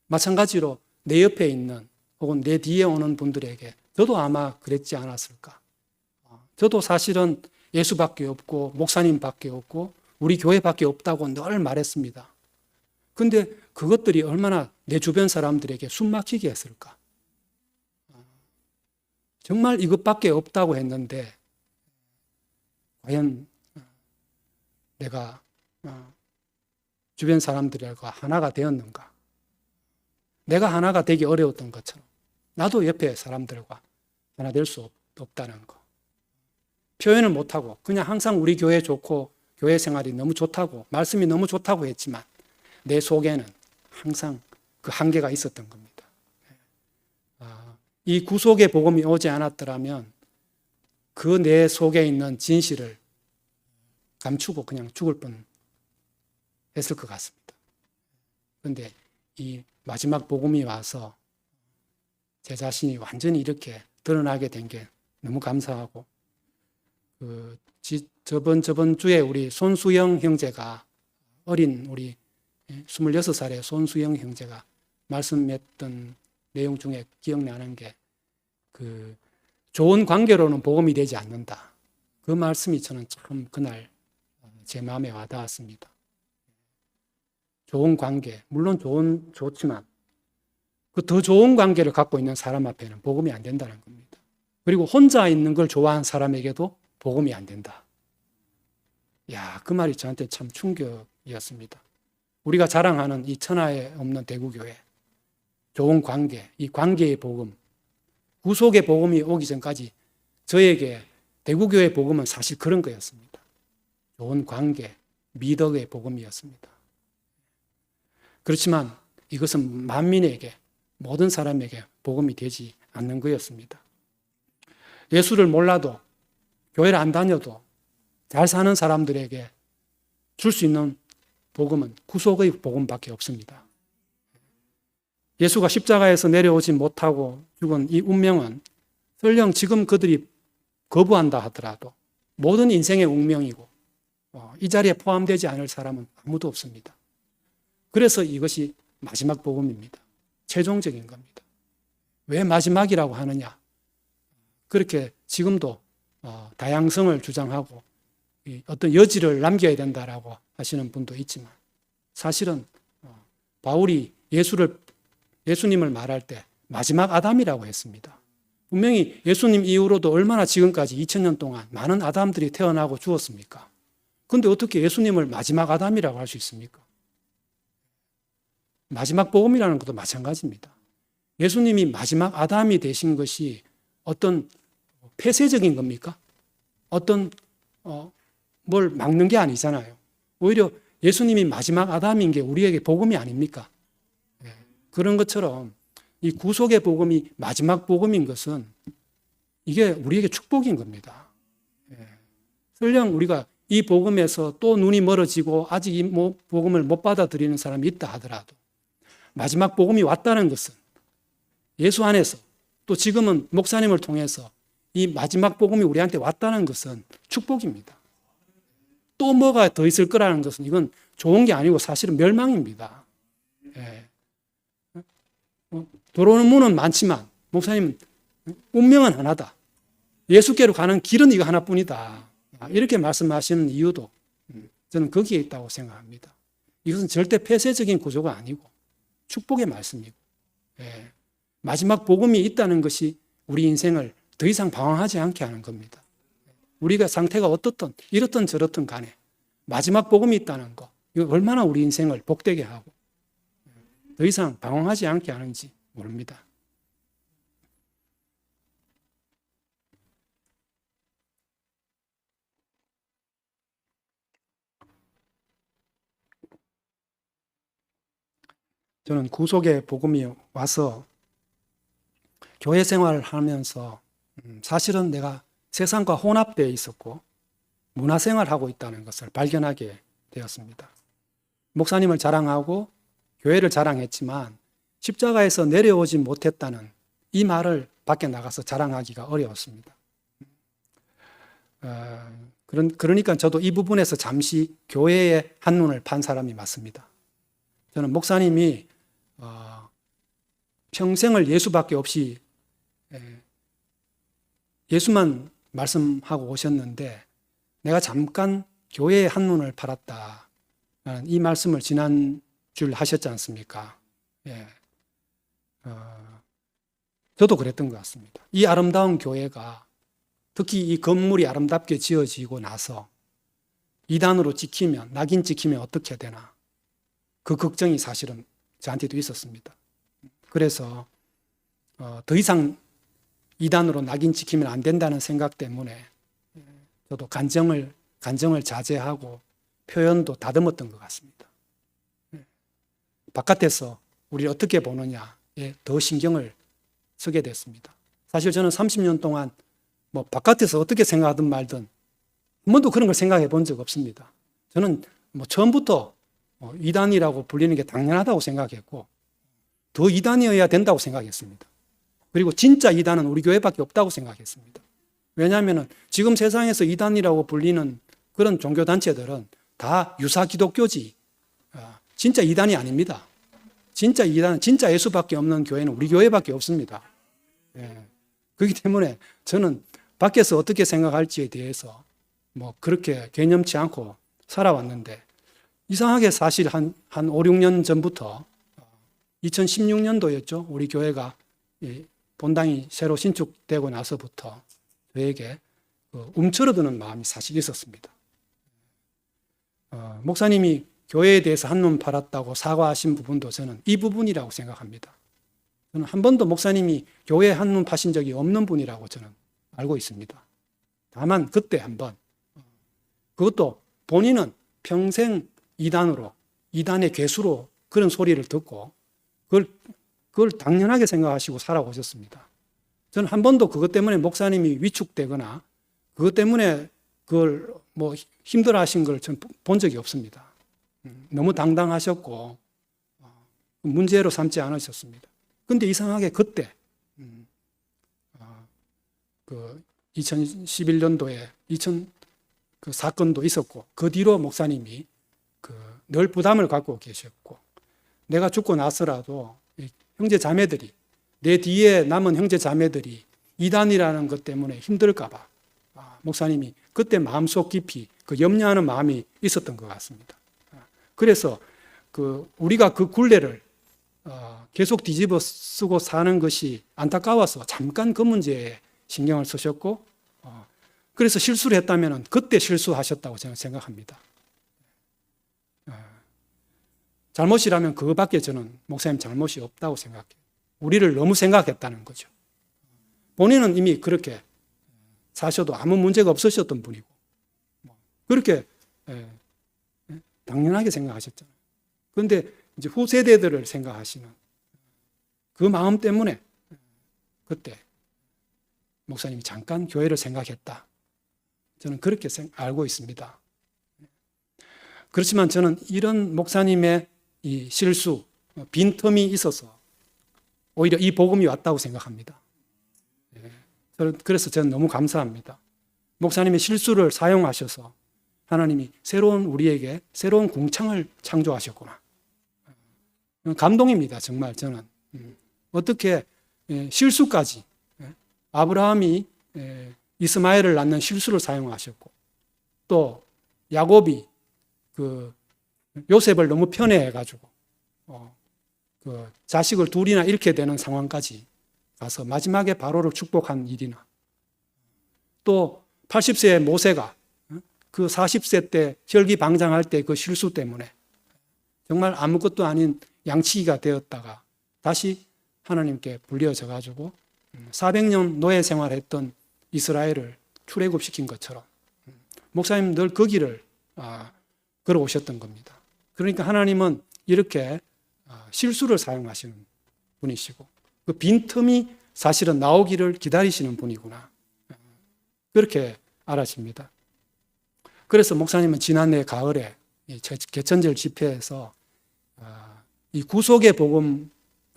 마찬가지로 내 옆에 있는 혹은 내 뒤에 오는 분들에게 저도 아마 그랬지 않았을까. 저도 사실은 예수밖에 없고 목사님밖에 없고 우리 교회밖에 없다고 늘 말했습니다. 근데 그것들이 얼마나 내 주변 사람들에게 숨막히게 했을까. 정말 이것밖에 없다고 했는데 과연 내가 주변 사람들과 하나가 되었는가. 내가 하나가 되기 어려웠던 것처럼 나도 옆에 사람들과 하나 될 수 없다는 거. 표현을 못하고 그냥 항상 우리 교회 좋고 교회 생활이 너무 좋다고 말씀이 너무 좋다고 했지만 내 속에는 항상 그 한계가 있었던 겁니다. 이 구속의 복음이 오지 않았더라면 그 내 속에 있는 진실을 감추고 그냥 죽을 뻔 했을 것 같습니다. 그런데 이 마지막 복음이 와서 제 자신이 완전히 이렇게 드러나게 된 게 너무 감사하고 저번 주에 우리 손수영 형제가 어린 우리 26살의 손수영 형제가 말씀했던 내용 중에 기억나는 게 그 좋은 관계로는 복음이 되지 않는다. 그 말씀이 저는 참 그날 제 마음에 와닿았습니다. 좋은 관계, 물론 좋지만 그 더 좋은 관계를 갖고 있는 사람 앞에는 복음이 안 된다는 겁니다. 그리고 혼자 있는 걸 좋아하는 사람에게도 복음이 안 된다. 야, 그 말이 저한테 참 충격이었습니다. 우리가 자랑하는 이 천하에 없는 대구교회, 좋은 관계, 이 관계의 복음, 구속의 복음이 오기 전까지 저에게 대구교회 복음은 사실 그런 거였습니다. 좋은 관계, 미덕의 복음이었습니다. 그렇지만 이것은 만민에게, 모든 사람에게 복음이 되지 않는 거였습니다. 예수를 몰라도, 교회를 안 다녀도 잘 사는 사람들에게 줄 수 있는 복음은 구속의 복음밖에 없습니다. 예수가 십자가에서 내려오지 못하고 죽은 이 운명은 설령 지금 그들이 거부한다 하더라도 모든 인생의 운명이고 이 자리에 포함되지 않을 사람은 아무도 없습니다. 그래서 이것이 마지막 복음입니다. 최종적인 겁니다. 왜 마지막이라고 하느냐? 그렇게 지금도 다양성을 주장하고 어떤 여지를 남겨야 된다라고 하시는 분도 있지만 사실은 바울이 예수님을 말할 때 마지막 아담이라고 했습니다. 분명히 예수님 이후로도 얼마나 지금까지 2000년 동안 많은 아담들이 태어나고 죽었습니까? 그런데 어떻게 예수님을 마지막 아담이라고 할 수 있습니까? 마지막 복음이라는 것도 마찬가지입니다. 예수님이 마지막 아담이 되신 것이 어떤 폐쇄적인 겁니까? 어떤 뭘 막는 게 아니잖아요. 오히려 예수님이 마지막 아담인 게 우리에게 복음이 아닙니까? 그런 것처럼 이 구속의 복음이 마지막 복음인 것은 이게 우리에게 축복인 겁니다. 설령 우리가 이 복음에서 또 눈이 멀어지고 아직 이 복음을 못 받아들이는 사람이 있다 하더라도 마지막 복음이 왔다는 것은 예수 안에서 또 지금은 목사님을 통해서 이 마지막 복음이 우리한테 왔다는 것은 축복입니다. 또 뭐가 더 있을 거라는 것은 이건 좋은 게 아니고 사실은 멸망입니다. 들어오는 문은 많지만 목사님 운명은 하나다. 예수께로 가는 길은 이거 하나뿐이다. 이렇게 말씀하시는 이유도 저는 거기에 있다고 생각합니다. 이것은 절대 폐쇄적인 구조가 아니고 축복의 말씀이고 마지막 복음이 있다는 것이 우리 인생을 더 이상 방황하지 않게 하는 겁니다. 우리가 상태가 어떻든 이렇든 저렇든 간에 마지막 복음이 있다는 것, 이거 얼마나 우리 인생을 복되게 하고 더 이상 방황하지 않게 하는지 모릅니다. 저는 구속의 복음이 와서 교회 생활을 하면서 사실은 내가 세상과 혼합되어 있었고 문화생활하고 있다는 것을 발견하게 되었습니다. 목사님을 자랑하고 교회를 자랑했지만 십자가에서 내려오지 못했다는 이 말을 밖에 나가서 자랑하기가 어려웠습니다. 그러니까 저도 이 부분에서 잠시 교회의 한눈을 판 사람이 맞습니다. 저는 목사님이 평생을 예수밖에 없이 예수만 말씀하고 오셨는데 내가 잠깐 교회의 한눈을 팔았다. 이 말씀을 지난주에 하셨지 않습니까? 저도 그랬던 것 같습니다. 이 아름다운 교회가 특히 이 건물이 아름답게 지어지고 나서 이단으로 찍히면, 낙인 찍히면 어떻게 되나. 그 걱정이 사실은 저한테도 있었습니다. 그래서 더 이상 이단으로 낙인 찍히면 안 된다는 생각 때문에 저도 간정을 자제하고 표현도 다듬었던 것 같습니다. 바깥에서 우리를 어떻게 보느냐에 더 신경을 쓰게 됐습니다. 사실 저는 30년 동안 뭐 바깥에서 어떻게 생각하든 말든 한 번도 그런 걸 생각해 본 적 없습니다. 저는 뭐 처음부터 이단이라고 불리는 게 당연하다고 생각했고 더 이단이어야 된다고 생각했습니다. 그리고 진짜 이단은 우리 교회밖에 없다고 생각했습니다. 왜냐하면 지금 세상에서 이단이라고 불리는 그런 종교단체들은 다 유사 기독교지 진짜 이단이 아닙니다. 진짜 이단, 진짜 예수밖에 없는 교회는 우리 교회밖에 없습니다. 예. 그렇기 때문에 저는 밖에서 어떻게 생각할지에 대해서 뭐 그렇게 개념치 않고 살아왔는데, 이상하게 사실 한 5, 6년 전부터 2016년도였죠. 우리 교회가 본당이 새로 신축되고 나서부터 저에게 움츠러드는 마음이 사실 있었습니다. 목사님이 교회에 대해서 한눈 팔았다고 사과하신 부분도 저는 이 부분이라고 생각합니다. 저는 한 번도 목사님이 교회에 한눈 파신 적이 없는 분이라고 저는 알고 있습니다. 다만 그때 한번, 그것도 본인은 평생 이단의 괴수로 그런 소리를 듣고 그걸 당연하게 생각하시고 살아오셨습니다. 저는 한 번도 그것 때문에 목사님이 위축되거나 그것 때문에 그걸 뭐 힘들어 하신 걸 전 본 적이 없습니다. 너무 당당하셨고 문제로 삼지 않으셨습니다. 그런데 이상하게 그때 그 2011년도에 그 사건도 있었고, 그 뒤로 목사님이 늘 부담을 갖고 계셨고, 내가 죽고 나서라도 형제 자매들이, 내 뒤에 남은 형제 자매들이 이단이라는 것 때문에 힘들까 봐 목사님이 그때 마음속 깊이 그 염려하는 마음이 있었던 것 같습니다. 그래서 우리가 그 굴레를 계속 뒤집어 쓰고 사는 것이 안타까워서 잠깐 그 문제에 신경을 쓰셨고, 그래서 실수를 했다면 그때 실수하셨다고 저는 생각합니다. 잘못이라면 그거밖에 저는 목사님 잘못이 없다고 생각해요. 우리를 너무 생각했다는 거죠. 본인은 이미 그렇게 사셔도 아무 문제가 없으셨던 분이고, 그렇게 당연하게 생각하셨잖아요. 그런데 이제 후세대들을 생각하시는 그 마음 때문에 그때 목사님이 잠깐 교회를 생각했다. 저는 그렇게 알고 있습니다. 그렇지만 저는 이런 목사님의 이 실수, 빈틈이 있어서 오히려 이 복음이 왔다고 생각합니다. 그래서 저는 너무 감사합니다. 목사님의 실수를 사용하셔서 하나님이 우리에게 새로운 궁창을 창조하셨구나. 감동입니다. 정말 저는. 어떻게 실수까지, 아브라함이 이스마엘을 낳는 실수를 사용하셨고, 또 야곱이 요셉을 너무 편애해가지고 자식을 둘이나 잃게 되는 상황까지 가서 마지막에 바로를 축복한 일이나, 또 80세의 모세가 그 40세 때 혈기방장할 때 그 실수 때문에 정말 아무것도 아닌 양치기가 되었다가 다시 하나님께 불려져 가지고 400년 노예 생활했던 이스라엘을 출애굽시킨 것처럼 목사님 늘 그 길을 걸어오셨던 겁니다. 그러니까 하나님은 이렇게 실수를 사용하시는 분이시고, 그 빈틈이 사실은 나오기를 기다리시는 분이구나, 그렇게 알아집니다. 그래서 목사님은 지난해 가을에 개천절 집회에서 이 구속의 복음을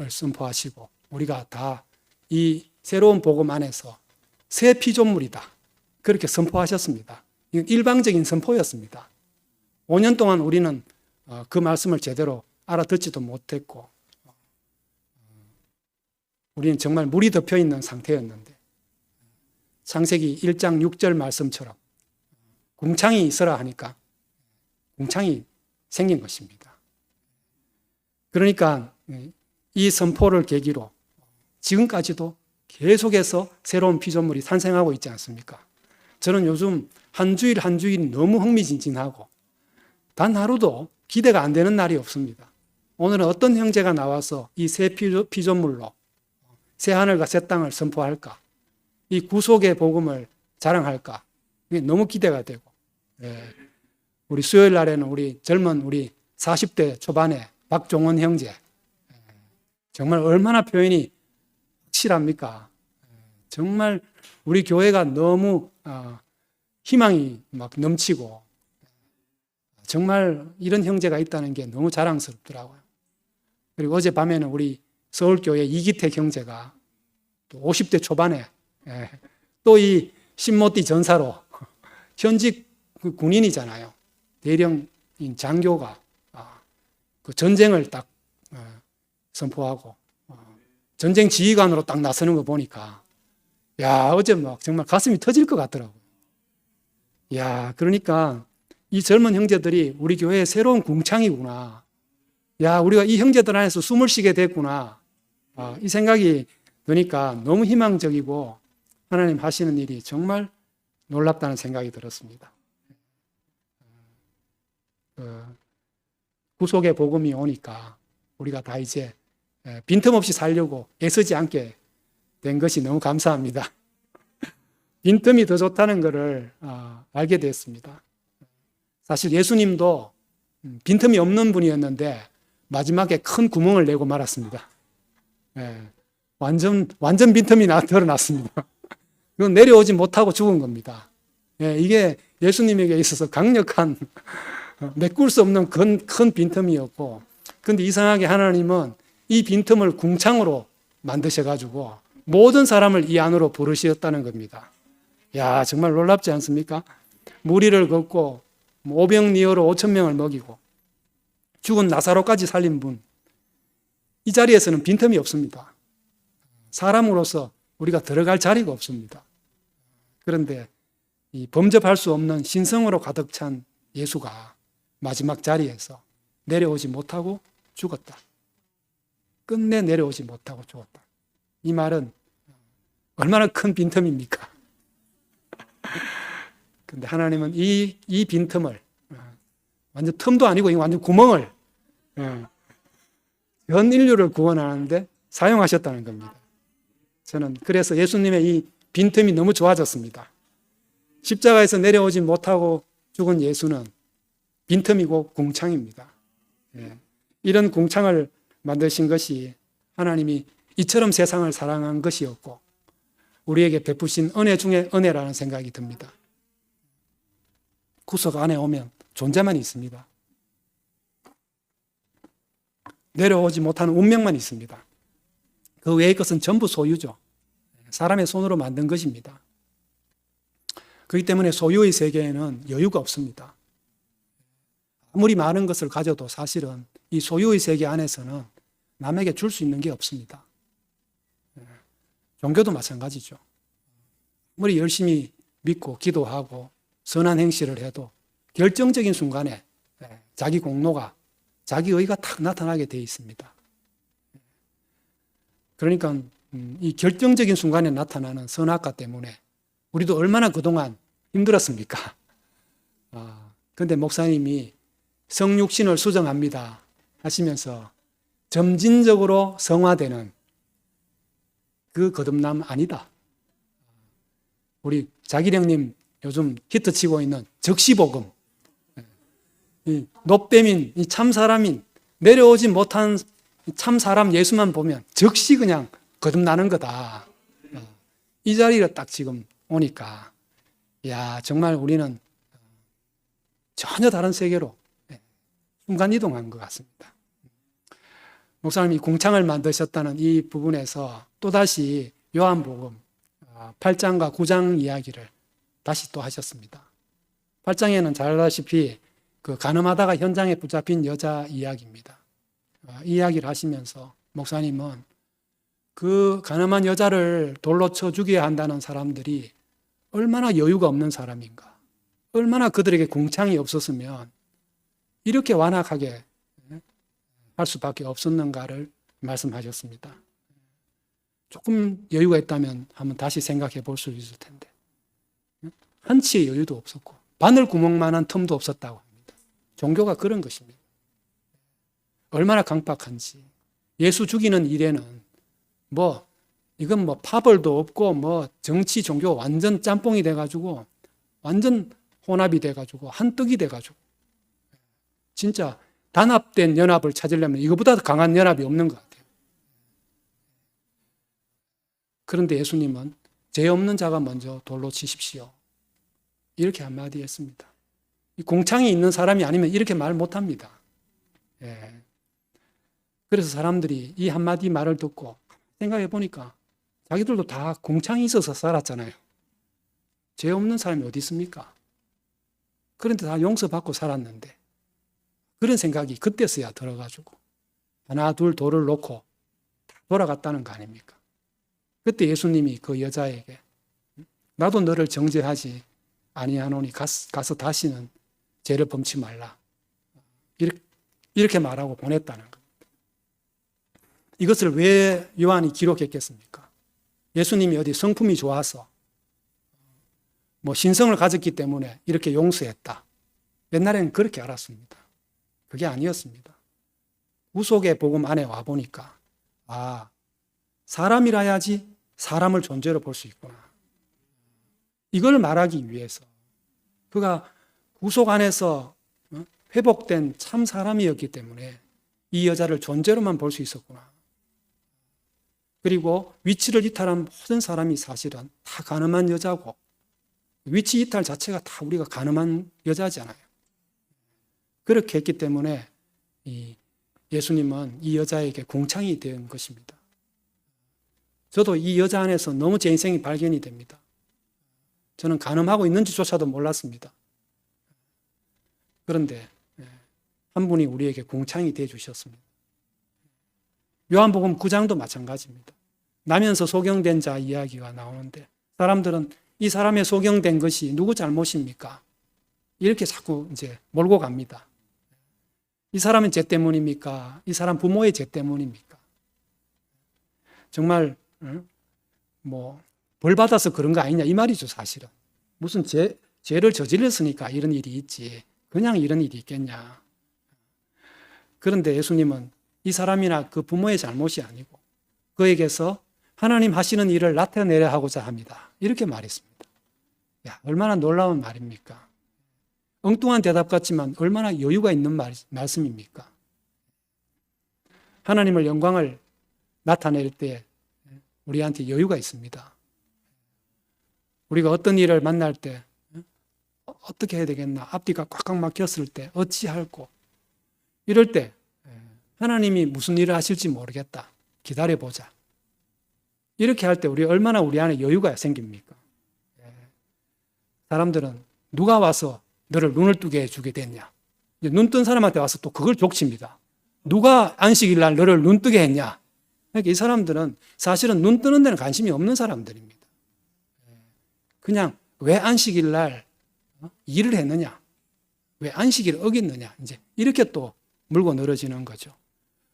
선포하시고, 우리가 다 이 새로운 복음 안에서 새 피조물이다, 그렇게 선포하셨습니다. 이건 일방적인 선포였습니다. 5년 동안 우리는 그 말씀을 제대로 알아듣지도 못했고, 우리는 정말 물이 덮여 있는 상태였는데, 창세기 1장 6절 말씀처럼 궁창이 있어라 하니까 궁창이 생긴 것입니다. 그러니까 이 선포를 계기로 지금까지도 계속해서 새로운 피조물이 탄생하고 있지 않습니까? 저는 요즘 한 주일 한 주일이 너무 흥미진진하고 단 하루도 기대가 안 되는 날이 없습니다. 오늘은 어떤 형제가 나와서 이 새 피조물로 새 하늘과 새 땅을 선포할까? 이 구속의 복음을 자랑할까? 이게 너무 기대가 되고, 우리 수요일 날에는 우리 40대 초반의 박종원 형제, 정말 얼마나 표현이 확실합니까? 정말 우리 교회가 너무 희망이 막 넘치고, 정말 이런 형제가 있다는 게 너무 자랑스럽더라고요. 그리고 어젯밤에는 우리 서울교회 이기택 형제가 또 50대 초반에 또 이 신모띠 전사로 현직 군인이잖아요. 대령인 장교가 그 전쟁을 딱 선포하고 전쟁 지휘관으로 딱 나서는 거 보니까 야, 어제 막 정말 가슴이 터질 것 같더라고요. 야, 그러니까 이 젊은 형제들이 우리 교회의 새로운 궁창이구나. 야, 우리가 이 형제들 안에서 숨을 쉬게 됐구나. 이 생각이 드니까 너무 희망적이고 하나님 하시는 일이 정말 놀랍다는 생각이 들었습니다. 구속의 복음이 오니까 우리가 다 이제 빈틈없이 살려고 애쓰지 않게 된 것이 너무 감사합니다. 빈틈이 더 좋다는 것을 알게 됐습니다. 사실 예수님도 빈틈이 없는 분이었는데 마지막에 큰 구멍을 내고 말았습니다. 완전 빈틈이 드러났습니다. 그건 내려오지 못하고 죽은 겁니다. 이게 예수님에게 있어서 강력한 메꿀 수 없는 큰 빈틈이었고, 그런데 이상하게 하나님은 이 빈틈을 궁창으로 만드셔가지고 모든 사람을 이 안으로 부르셨다는 겁니다. 야, 정말 놀랍지 않습니까? 무리를 걷고 오병리어로 5,000명을 먹이고 죽은 나사로까지 살린 분, 이 자리에서는 빈틈이 없습니다. 사람으로서 우리가 들어갈 자리가 없습니다. 그런데 이 범접할 수 없는 신성으로 가득 찬 예수가 마지막 자리에서 내려오지 못하고 죽었다. 끝내 내려오지 못하고 죽었다. 이 말은 얼마나 큰 빈틈입니까? 근데 하나님은 이 빈틈을, 완전 틈도 아니고 완전 구멍을, 전 인류를 구원하는데 사용하셨다는 겁니다. 저는 그래서 예수님의 이 빈틈이 너무 좋아졌습니다. 십자가에서 내려오지 못하고 죽은 예수는 빈틈이고 궁창입니다. 이런 궁창을 만드신 것이 하나님이 이처럼 세상을 사랑한 것이었고 우리에게 베푸신 은혜 중에 은혜라는 생각이 듭니다. 구속 안에 오면 존재만 있습니다. 내려오지 못하는 운명만 있습니다. 그 외의 것은 전부 소유죠. 사람의 손으로 만든 것입니다. 그렇기 때문에 소유의 세계에는 여유가 없습니다. 아무리 많은 것을 가져도 사실은 이 소유의 세계 안에서는 남에게 줄 수 있는 게 없습니다. 종교도 마찬가지죠. 아무리 열심히 믿고 기도하고 선한 행실을 해도 결정적인 순간에 자기 공로가, 자기 의가 탁 나타나게 되어 있습니다. 그러니까 이 결정적인 순간에 나타나는 선악과 때문에 우리도 얼마나 그동안 힘들었습니까? 그런데 목사님이 성육신을 수정합니다 하시면서 점진적으로 성화되는 그 거듭남 아니다. 우리 자기령님 요즘 히트치고 있는 적시복음, 이 노뱀인, 이 참사람인, 내려오지 못한 참사람 예수만 보면 적시 그냥 거듭나는 거다. 이 자리가 딱 지금 오니까 야, 정말 우리는 전혀 다른 세계로 순간이동한 것 같습니다. 목사님이 궁창을 만드셨다는 이 부분에서 또다시 요한복음 8장과 9장 이야기를 다시 또 하셨습니다. 8장에는 잘 알다시피 그 간음하다가 현장에 붙잡힌 여자 이야기입니다. 이 이야기를 하시면서 목사님은 그 간음한 여자를 돌로 쳐 죽여야 한다는 사람들이 얼마나 여유가 없는 사람인가, 얼마나 그들에게 궁창이 없었으면 이렇게 완악하게 할 수밖에 없었는가를 말씀하셨습니다. 조금 여유가 있다면 한번 다시 생각해 볼 수 있을 텐데 한치의 여유도 없었고 바늘 구멍만한 틈도 없었다고 합니다. 종교가 그런 것입니다. 얼마나 강박한지. 예수 죽이는 일에는 이건 파벌도 없고 정치 종교 완전 짬뽕이 돼가지고 완전 혼합이 돼가지고 한떡이 돼가지고 진짜 단합된 연합을 찾으려면 이거보다 강한 연합이 없는 것 같아요. 그런데 예수님은 죄 없는 자가 먼저 돌로 치십시오. 이렇게 한마디 했습니다. 이 공창이 있는 사람이 아니면 이렇게 말 못합니다. 그래서 사람들이 이 한마디 말을 듣고 생각해 보니까 자기들도 다 공창이 있어서 살았잖아요. 죄 없는 사람이 어디 있습니까? 그런데 다 용서받고 살았는데 그런 생각이 그때서야 들어가지고 하나 둘 돌을 놓고 다 돌아갔다는 거 아닙니까? 그때 예수님이 그 여자에게 나도 너를 정죄하지 아니하노니 가서 다시는 죄를 범치 말라. 이렇게 말하고 보냈다는 겁니다. 이것을 왜 요한이 기록했겠습니까? 예수님이 어디 성품이 좋아서 신성을 가졌기 때문에 이렇게 용서했다. 옛날에는 그렇게 알았습니다. 그게 아니었습니다. 구속의 복음 안에 와보니까 사람이라야지 사람을 존재로 볼 수 있구나. 이걸 말하기 위해서 그가 구속 안에서 회복된 참 사람이었기 때문에 이 여자를 존재로만 볼 수 있었구나. 그리고 위치를 이탈한 모든 사람이 사실은 다 간음한 여자고 위치 이탈 자체가 다 우리가 간음한 여자잖아요. 그렇게 했기 때문에 예수님은 이 여자에게 공창이 된 것입니다. 저도 이 여자 안에서 너무 제 인생이 발견이 됩니다. 저는 간음하고 있는지조차도 몰랐습니다. 그런데 한 분이 우리에게 공창이 되어 주셨습니다. 요한복음 9장도 마찬가지입니다. 나면서 소경된 자 이야기가 나오는데 사람들은 이 사람의 소경된 것이 누구 잘못입니까? 이렇게 자꾸 이제 몰고 갑니다. 이 사람의 죄 때문입니까? 이 사람 부모의 죄 때문입니까? 정말 벌 받아서 그런 거 아니냐 이 말이죠, 사실은. 무슨 죄를 저질렀으니까 이런 일이 있지. 그냥 이런 일이 있겠냐. 그런데 예수님은 이 사람이나 그 부모의 잘못이 아니고 그에게서 하나님 하시는 일을 나타내려 하고자 합니다. 이렇게 말했습니다. 얼마나 놀라운 말입니까? 엉뚱한 대답 같지만 얼마나 여유가 있는 말씀입니까? 하나님을 영광을 나타낼 때 우리한테 여유가 있습니다. 우리가 어떤 일을 만날 때 어떻게 해야 되겠나, 앞뒤가 꽉꽉 막혔을 때 어찌할꼬 이럴 때 하나님이 무슨 일을 하실지 모르겠다, 기다려보자, 이렇게 할 때 얼마나 우리 안에 여유가 생깁니까? 사람들은 누가 와서 너를 눈을 뜨게 해주게 됐냐, 눈 뜬 사람한테 와서 또 그걸 족칩니다. 누가 안식일 날 너를 눈 뜨게 했냐. 그러니까 이 사람들은 사실은 눈 뜨는 데는 관심이 없는 사람들입니다. 그냥 왜 안식일 날 일을 했느냐, 왜 안식일을 어겼느냐, 이제 이렇게 또 물고 늘어지는 거죠.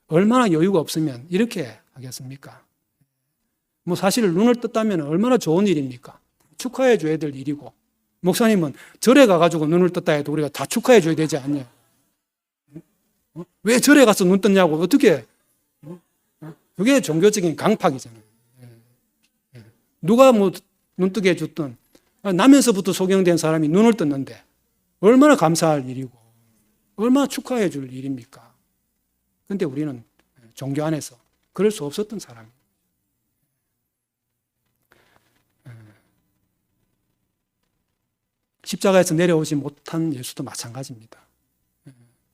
얼마나 여유가 없으면 이렇게 하겠습니까? 사실 눈을 떴다면 얼마나 좋은 일입니까? 축하해 줘야 될 일이고, 목사님은 절에 가가지고 눈을 떴다 해도 우리가 다 축하해 줘야 되지 않냐? 왜 절에 가서 눈 떴냐고, 어떻게? 그게 종교적인 강팍이잖아요. 누가 눈 뜨게 해줬든 나면서부터 소경된 사람이 눈을 떴는데 얼마나 감사할 일이고 얼마나 축하해 줄 일입니까? 그런데 우리는 종교 안에서 그럴 수 없었던 사람입니다. 십자가에서 내려오지 못한 예수도 마찬가지입니다.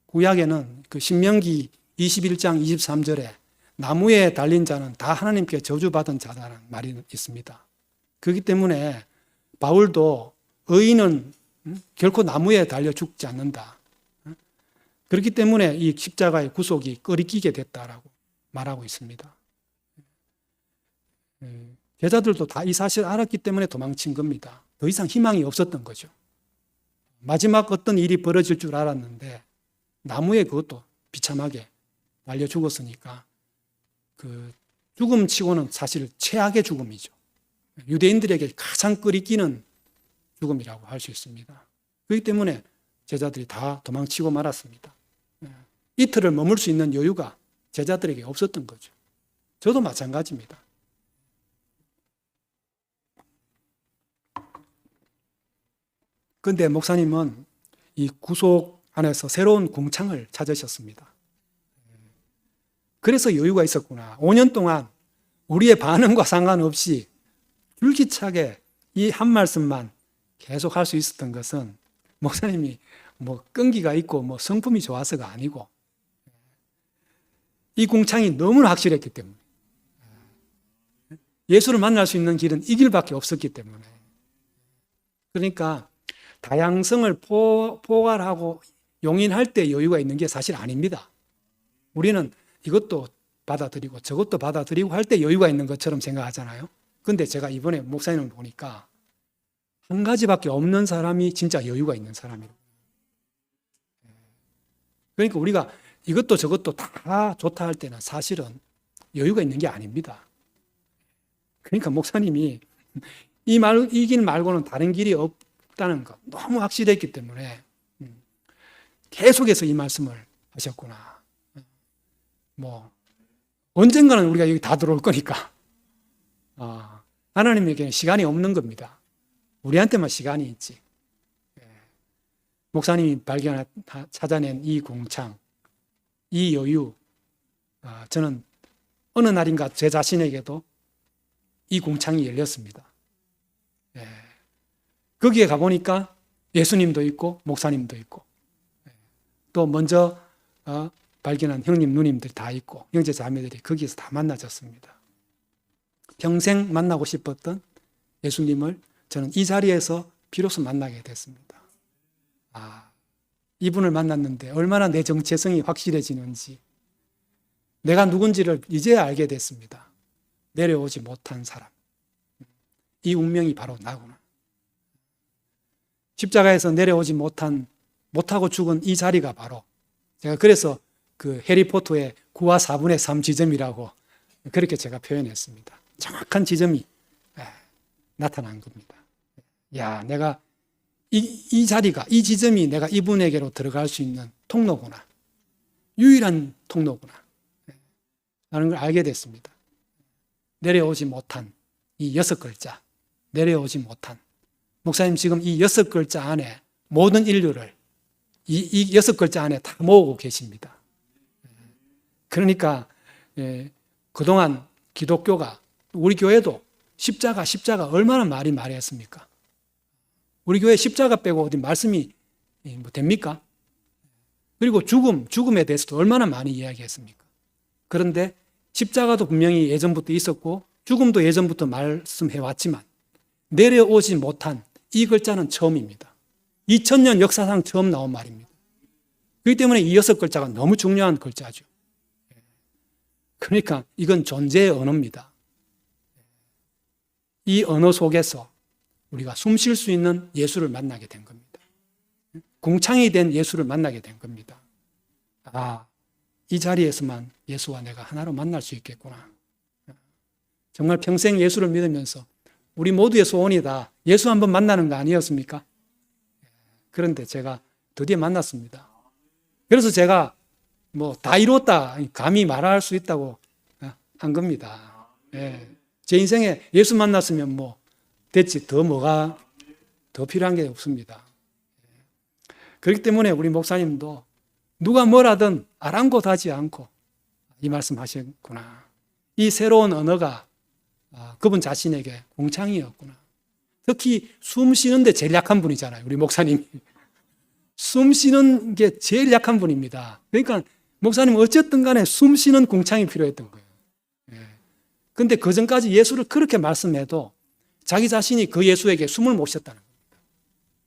구약에는 그 신명기 21장 23절에 나무에 달린 자는 다 하나님께 저주받은 자라는 말이 있습니다. 그렇기 때문에 바울도 의인은 결코 나무에 달려 죽지 않는다. 그렇기 때문에 이 십자가의 구속이 끄리끼게 됐다라고 말하고 있습니다. 제자들도 다 이 사실을 알았기 때문에 도망친 겁니다. 더 이상 희망이 없었던 거죠. 마지막 어떤 일이 벌어질 줄 알았는데 나무에 그것도 비참하게 달려 죽었으니까 그 죽음치고는 사실 최악의 죽음이죠. 유대인들에게 가장 끄리끼는 죽음이라고 할 수 있습니다. 그렇기 때문에 제자들이 다 도망치고 말았습니다. 이틀을 머물 수 있는 여유가 제자들에게 없었던 거죠. 저도 마찬가지입니다. 그런데 목사님은 이 구속 안에서 새로운 궁창을 찾으셨습니다. 그래서 여유가 있었구나. 5년 동안 우리의 반응과 상관없이 줄기차게 이 한 말씀만 계속 할 수 있었던 것은 목사님이 끈기가 있고 성품이 좋아서가 아니고 이 궁창이 너무나 확실했기 때문에, 예수를 만날 수 있는 길은 이 길밖에 없었기 때문에, 그러니까 다양성을 포괄하고 용인할 때 여유가 있는 게 사실 아닙니다. 우리는 이것도 받아들이고 저것도 받아들이고 할 때 여유가 있는 것처럼 생각하잖아요. 근데 제가 이번에 목사님을 보니까 한 가지밖에 없는 사람이 진짜 여유가 있는 사람이에요. 그러니까 우리가 이것도 저것도 다 좋다 할 때는 사실은 여유가 있는 게 아닙니다. 그러니까 목사님이 이 길 말고는 다른 길이 없다는 거 너무 확실했기 때문에 계속해서 이 말씀을 하셨구나. 뭐 언젠가는 우리가 여기 다 들어올 거니까 하나님에게는 시간이 없는 겁니다. 우리한테만 시간이 있지. 목사님이 찾아낸 이 공창, 이 여유, 저는 어느 날인가 제 자신에게도 이 공창이 열렸습니다. 거기에 가보니까 예수님도 있고 목사님도 있고 또 먼저 발견한 형님 누님들 다 있고 형제 자매들이 거기에서 다 만나졌습니다. 평생 만나고 싶었던 예수님을 저는 이 자리에서 비로소 만나게 됐습니다. 이분을 만났는데 얼마나 내 정체성이 확실해지는지 내가 누군지를 이제야 알게 됐습니다. 내려오지 못한 사람. 이 운명이 바로 나구나. 십자가에서 내려오지 못하고 죽은 이 자리가 바로 제가 그래서 그 해리포터의 9와 4분의 3 지점이라고 그렇게 제가 표현했습니다. 정확한 지점이 나타난 겁니다. 야, 내가 이 자리가, 이 지점이 내가 이분에게로 들어갈 수 있는 통로구나. 유일한 통로구나. 라는 걸 알게 됐습니다. 내려오지 못한 이 6글자. 내려오지 못한. 목사님 지금 이 6글자 안에 모든 인류를 이 6글자 안에 다 모으고 계십니다. 그러니까 그동안 기독교가 우리 교회도 십자가 얼마나 많이 했습니까? 우리 교회 십자가 빼고 어디 말씀이 뭐 됩니까? 그리고 죽음에 대해서도 얼마나 많이 이야기했습니까? 그런데 십자가도 분명히 예전부터 있었고 죽음도 예전부터 말씀해왔지만 내려오지 못한 이 글자는 처음입니다. 2000년 역사상 처음 나온 말입니다. 그렇기 때문에 이 6글자가 너무 중요한 글자죠. 그러니까 이건 존재의 언어입니다. 이 언어 속에서 우리가 숨 쉴 수 있는 예수를 만나게 된 겁니다. 공창이 된 예수를 만나게 된 겁니다. 이 자리에서만 예수와 내가 하나로 만날 수 있겠구나. 정말 평생 예수를 믿으면서 우리 모두의 소원이다. 예수 한번 만나는 거 아니었습니까? 그런데 제가 드디어 만났습니다. 그래서 제가 뭐 다 이뤘다 감히 말할 수 있다고 한 겁니다. 제 인생에 예수 만났으면 뭐 됐지. 뭐가 더 필요한 게 없습니다. 그렇기 때문에 우리 목사님도 누가 뭐라든 아랑곳하지 않고 이 말씀 하셨구나. 이 새로운 언어가 그분 자신에게 공창이었구나. 특히 숨 쉬는데 제일 약한 분이잖아요. 우리 목사님이. 숨 쉬는 게 제일 약한 분입니다. 그러니까 목사님은 어쨌든 간에 숨 쉬는 공창이 필요했던 거예요. 그런데 그 전까지 예수를 그렇게 말씀해도 자기 자신이 그 예수에게 숨을 못 쉬었다는 겁니다.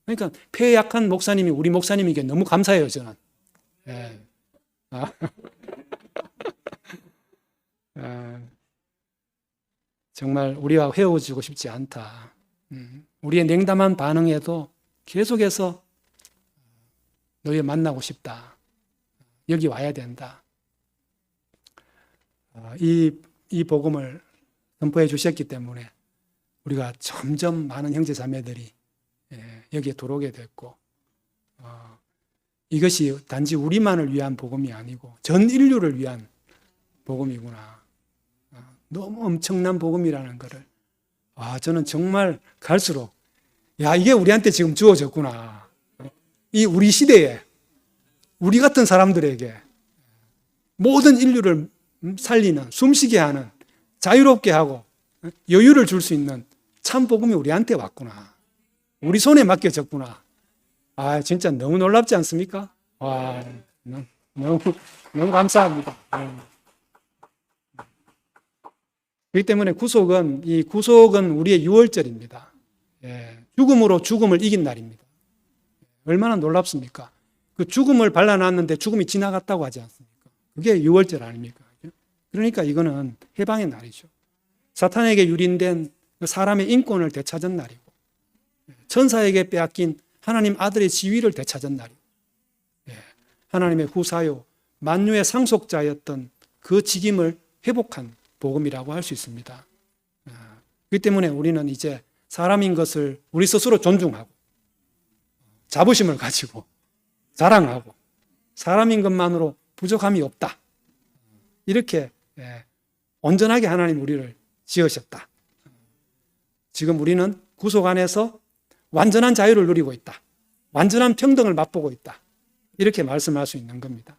그러니까 폐에 약한 목사님이 우리 목사님에게 너무 감사해요, 저는. 정말 우리와 헤어지고 싶지 않다. 우리의 냉담한 반응에도 계속해서 너희 만나고 싶다. 여기 와야 된다. 이 복음을 선포해 주셨기 때문에 우리가 점점 많은 형제 자매들이 여기에 들어오게 됐고 이것이 단지 우리만을 위한 복음이 아니고 전 인류를 위한 복음이구나. 너무 엄청난 복음이라는 것을 저는 정말 갈수록 이게 우리한테 지금 주어졌구나. 이 우리 시대에 우리 같은 사람들에게 모든 인류를 살리는 숨쉬게 하는 자유롭게 하고 여유를 줄 수 있는 참 복음이 우리한테 왔구나. 우리 손에 맡겨졌구나. 진짜 너무 놀랍지 않습니까? 너무 감사합니다. 그렇기 때문에 구속은 우리의 유월절입니다. 죽음으로 죽음을 이긴 날입니다. 얼마나 놀랍습니까? 그 죽음을 발라놨는데 죽음이 지나갔다고 하지 않습니까? 그게 유월절 아닙니까? 그러니까 이거는 해방의 날이죠. 사탄에게 유린된 사람의 인권을 되찾은 날이고, 천사에게 빼앗긴 하나님 아들의 지위를 되찾은 날이고, 하나님의 후사요 만유의 상속자였던 그 직임을 회복한 복음이라고 할 수 있습니다. 그렇기 때문에 우리는 이제 사람인 것을 우리 스스로 존중하고 자부심을 가지고 자랑하고 사람인 것만으로 부족함이 없다. 이렇게 온전하게 하나님 우리를 지으셨다. 지금 우리는 구속 안에서 완전한 자유를 누리고 있다. 완전한 평등을 맛보고 있다. 이렇게 말씀할 수 있는 겁니다.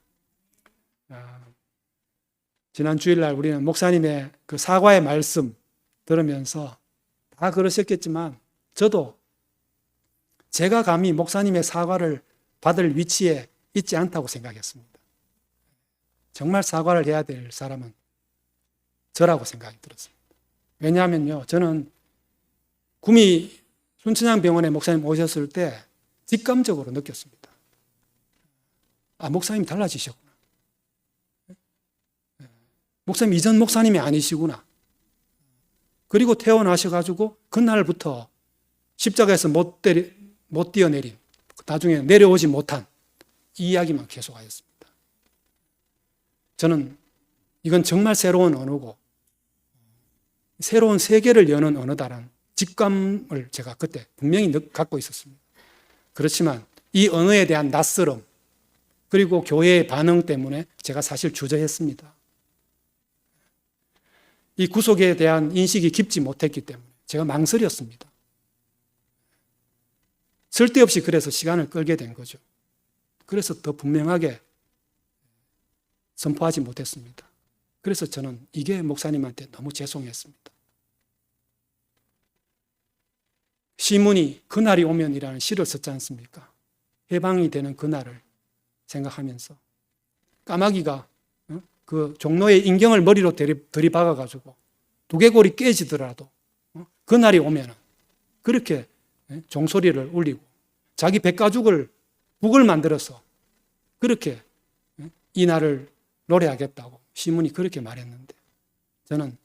지난 주일날 우리는 목사님의 그 사과의 말씀 들으면서 다 그러셨겠지만 저도 제가 감히 목사님의 사과를 받을 위치에 있지 않다고 생각했습니다. 정말 사과를 해야 될 사람은 저라고 생각이 들었습니다. 왜냐하면요, 저는 구미 순천향병원에 목사님 오셨을 때 직감적으로 느꼈습니다. 아, 목사님 달라지셨구나. 목사님 이전 목사님이 아니시구나. 그리고 퇴원하셔가지고 그날부터 십자가에서 못 뛰어내린, 나중에 내려오지 못한 이 이야기만 계속하였습니다. 저는 이건 정말 새로운 언어고 새로운 세계를 여는 언어다라는 직감을 제가 그때 분명히 갖고 있었습니다. 그렇지만 이 언어에 대한 낯설음 그리고 교회의 반응 때문에 제가 사실 주저했습니다. 이 구속에 대한 인식이 깊지 못했기 때문에 제가 망설였습니다. 쓸데없이 그래서 시간을 끌게 된 거죠. 그래서 더 분명하게 선포하지 못했습니다. 그래서 저는 이게 목사님한테 너무 죄송했습니다. 시문이 그날이 오면이라는 시를 썼지 않습니까? 해방이 되는 그날을 생각하면서 까마귀가 그 종로의 인경을 머리로 들이박아가지고 두개골이 깨지더라도 그날이 오면은 그렇게 종소리를 울리고 자기 백가죽을 북을 만들어서 그렇게 이 날을 노래하겠다고 시문이 그렇게 말했는데 저는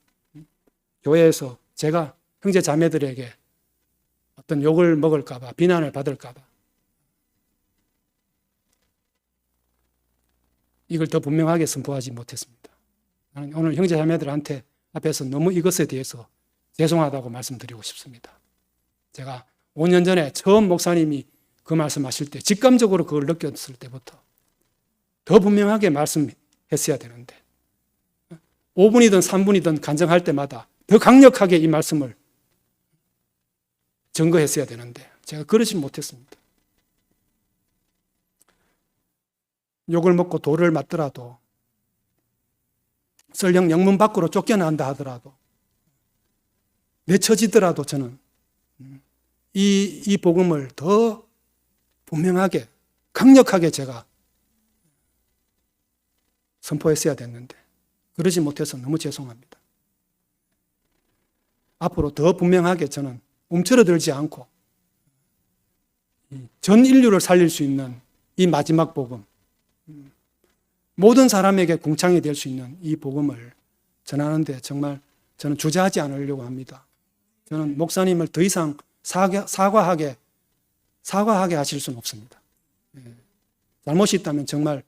교회에서 제가 형제 자매들에게 어떤 욕을 먹을까봐 비난을 받을까봐 이걸 더 분명하게 선포하지 못했습니다. 나는 오늘 형제 자매들한테 앞에서 너무 이것에 대해서 죄송하다고 말씀드리고 싶습니다. 제가 5년 전에 처음 목사님이 그 말씀하실 때 직감적으로 그걸 느꼈을 때부터 더 분명하게 말씀했어야 되는데 5분이든 3분이든 간증할 때마다 더 강력하게 이 말씀을 증거했어야 되는데 제가 그러지 못했습니다. 욕을 먹고 돌을 맞더라도 설령 영문 밖으로 쫓겨난다 하더라도 내쳐지더라도 저는 이 복음을 더 분명하게 강력하게 제가 선포했어야 됐는데 그러지 못해서 너무 죄송합니다. 앞으로 더 분명하게 저는 움츠러들지 않고 전 인류를 살릴 수 있는 이 마지막 복음, 모든 사람에게 궁창이 될 수 있는 이 복음을 전하는데 정말 저는 주저하지 않으려고 합니다. 저는 목사님을 더 이상 사과하게 하실 수는 없습니다. 잘못이 있다면 정말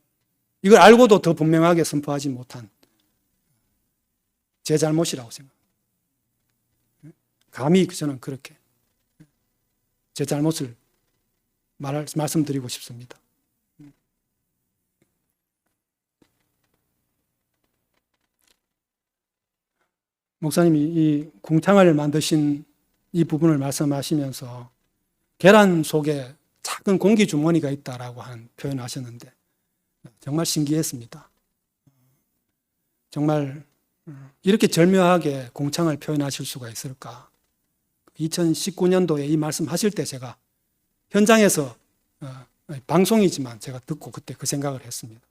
이걸 알고도 더 분명하게 선포하지 못한 제 잘못이라고 생각합니다. 감히 저는 그렇게 제 잘못을 말씀드리고 싶습니다. 목사님이 이 궁창을 만드신 이 부분을 말씀하시면서 계란 속에 작은 공기 주머니가 있다라고 한 표현을 하셨는데 정말 신기했습니다. 정말 이렇게 절묘하게 궁창을 표현하실 수가 있을까? 2019년도에 이 말씀하실 때 제가 현장에서 방송이지만 제가 듣고 그때 그 생각을 했습니다.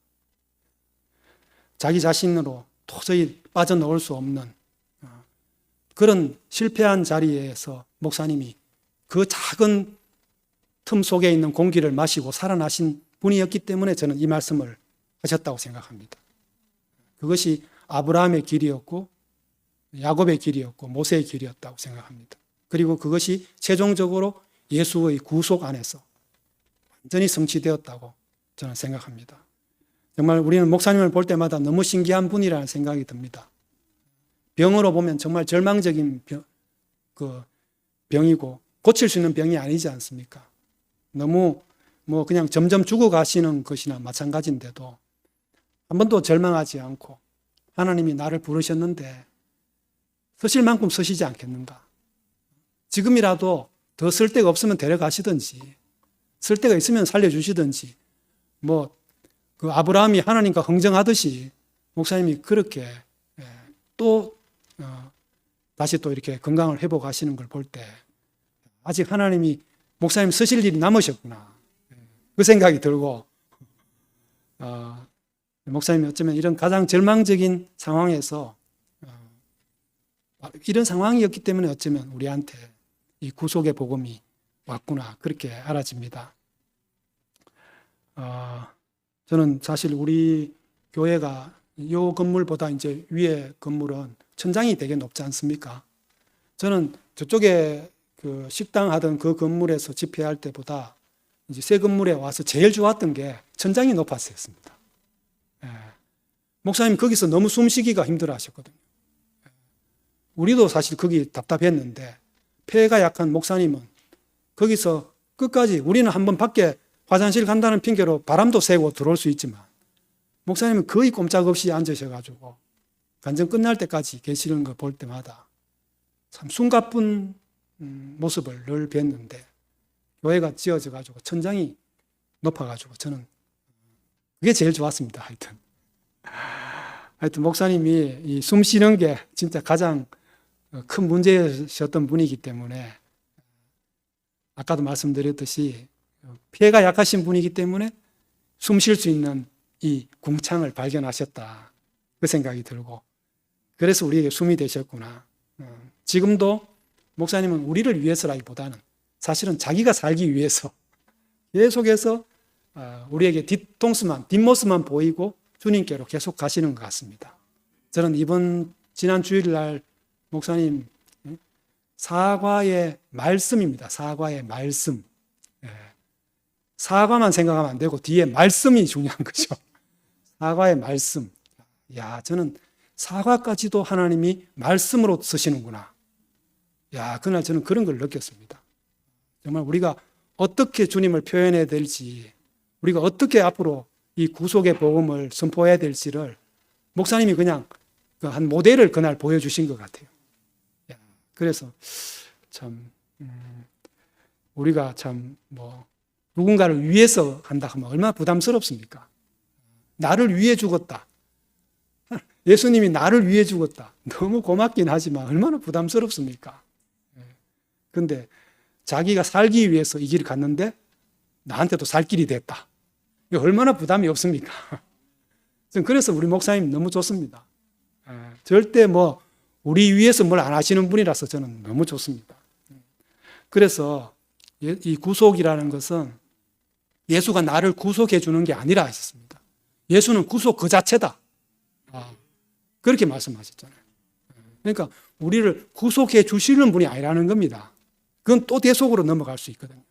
자기 자신으로 도저히 빠져나올 수 없는 그런 실패한 자리에서 목사님이 그 작은 틈 속에 있는 공기를 마시고 살아나신 분이었기 때문에 저는 이 말씀을 하셨다고 생각합니다. 그것이 아브라함의 길이었고 야곱의 길이었고 모세의 길이었다고 생각합니다. 그리고 그것이 최종적으로 예수의 구속 안에서 완전히 성취되었다고 저는 생각합니다. 정말 우리는 목사님을 볼 때마다 너무 신기한 분이라는 생각이 듭니다. 병으로 보면 정말 절망적인 병이고 고칠 수 있는 병이 아니지 않습니까? 너무 그냥 점점 죽어가시는 것이나 마찬가지인데도 한 번도 절망하지 않고 하나님이 나를 부르셨는데 서실 만큼 서시지 않겠는가? 지금이라도 더 쓸 데가 없으면 데려가시든지 쓸 데가 있으면 살려주시든지 그 아브라함이 하나님과 흥정하듯이 목사님이 그렇게 또 다시 또 이렇게 건강을 회복하시는 걸 볼 때 아직 하나님이 목사님 쓰실 일이 남으셨구나 그 생각이 들고 목사님이 어쩌면 이런 가장 절망적인 상황에서 이런 상황이었기 때문에 어쩌면 우리한테 이 구속의 복음이 왔구나 그렇게 알아집니다. 저는 사실 우리 교회가 이 건물보다 이제 위에 건물은 천장이 되게 높지 않습니까? 저는 저쪽에 그 식당 하던 그 건물에서 집회할 때보다 이제 새 건물에 와서 제일 좋았던 게 천장이 높았었습니다. 목사님 거기서 너무 숨쉬기가 힘들어 하셨거든요. 우리도 사실 거기 답답했는데 폐가 약한 목사님은 거기서 끝까지 우리는 한번 밖에 화장실 간다는 핑계로 바람도 쐬고 들어올 수 있지만 목사님은 거의 꼼짝없이 앉으셔가지고 간증 끝날 때까지 계시는 거 볼 때마다 참 숨가쁜 모습을 늘 뵀는데 교회가 지어져가지고 천장이 높아가지고 저는 그게 제일 좋았습니다. 하여튼 목사님이 이 숨 쉬는 게 진짜 가장 큰 문제셨던 분이기 때문에 아까도 말씀드렸듯이 폐가 약하신 분이기 때문에 숨 쉴 수 있는 이 궁창을 발견하셨다 그 생각이 들고 그래서 우리에게 숨이 되셨구나. 지금도 목사님은 우리를 위해서라기보다는 사실은 자기가 살기 위해서 계속해서 우리에게 뒷모습만 보이고 주님께로 계속 가시는 것 같습니다. 저는 지난 주일날 목사님 사과의 말씀입니다. 사과의 말씀. 사과만 생각하면 안 되고 뒤에 말씀이 중요한 거죠. 사과의 말씀. 저는 사과까지도 하나님이 말씀으로 쓰시는구나. 그날 저는 그런 걸 느꼈습니다. 정말 우리가 어떻게 주님을 표현해야 될지, 우리가 어떻게 앞으로 이 구속의 복음을 선포해야 될지를 목사님이 그냥 한 모델을 그날 보여주신 것 같아요. 그래서 참 우리가 참 누군가를 위해서 한다 하면 얼마나 부담스럽습니까? 나를 위해 죽었다. 예수님이 나를 위해 죽었다. 너무 고맙긴 하지만 얼마나 부담스럽습니까? 그런데 자기가 살기 위해서 이 길을 갔는데 나한테도 살 길이 됐다. 이거 얼마나 부담이 없습니까? 그래서 우리 목사님 너무 좋습니다. 절대 우리 위해서 뭘 안 하시는 분이라서 저는 너무 좋습니다. 그래서 이 구속이라는 것은 예수가 나를 구속해 주는 게 아니라 하셨습니다. 예수는 구속 그 자체다. 그렇게 말씀하셨잖아요. 그러니까 우리를 구속해 주시는 분이 아니라는 겁니다. 그건 또 대속으로 넘어갈 수 있거든요.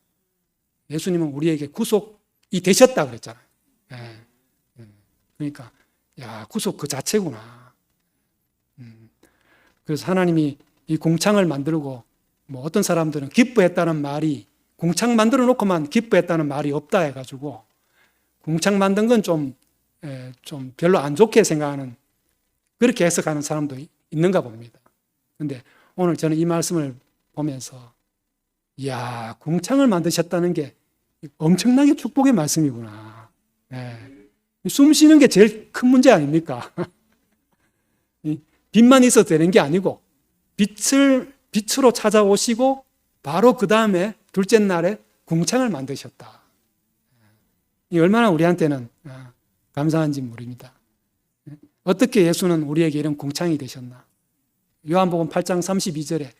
예수님은 우리에게 구속이 되셨다 그랬잖아요. 그러니까 구속 그 자체구나. 그래서 하나님이 이 궁창을 만들고 어떤 사람들은 기뻐했다는 말이 궁창 만들어 놓고만 기뻐했다는 말이 없다 해가지고 궁창 만든 건 좀 별로 안 좋게 생각하는 그렇게 해석하는 사람도 있는가 봅니다. 그런데 오늘 저는 이 말씀을 보면서 궁창을 만드셨다는 게 엄청나게 축복의 말씀이구나. 숨 쉬는 게 제일 큰 문제 아닙니까? 빛만 있어도 되는 게 아니고 빛으로 찾아오시고 바로 그 다음에 둘째 날에 궁창을 만드셨다. 이 얼마나 우리한테는 감사한지 모릅니다. 어떻게 예수는 우리에게 이런 궁창이 되셨나? 요한복음 8장 32절에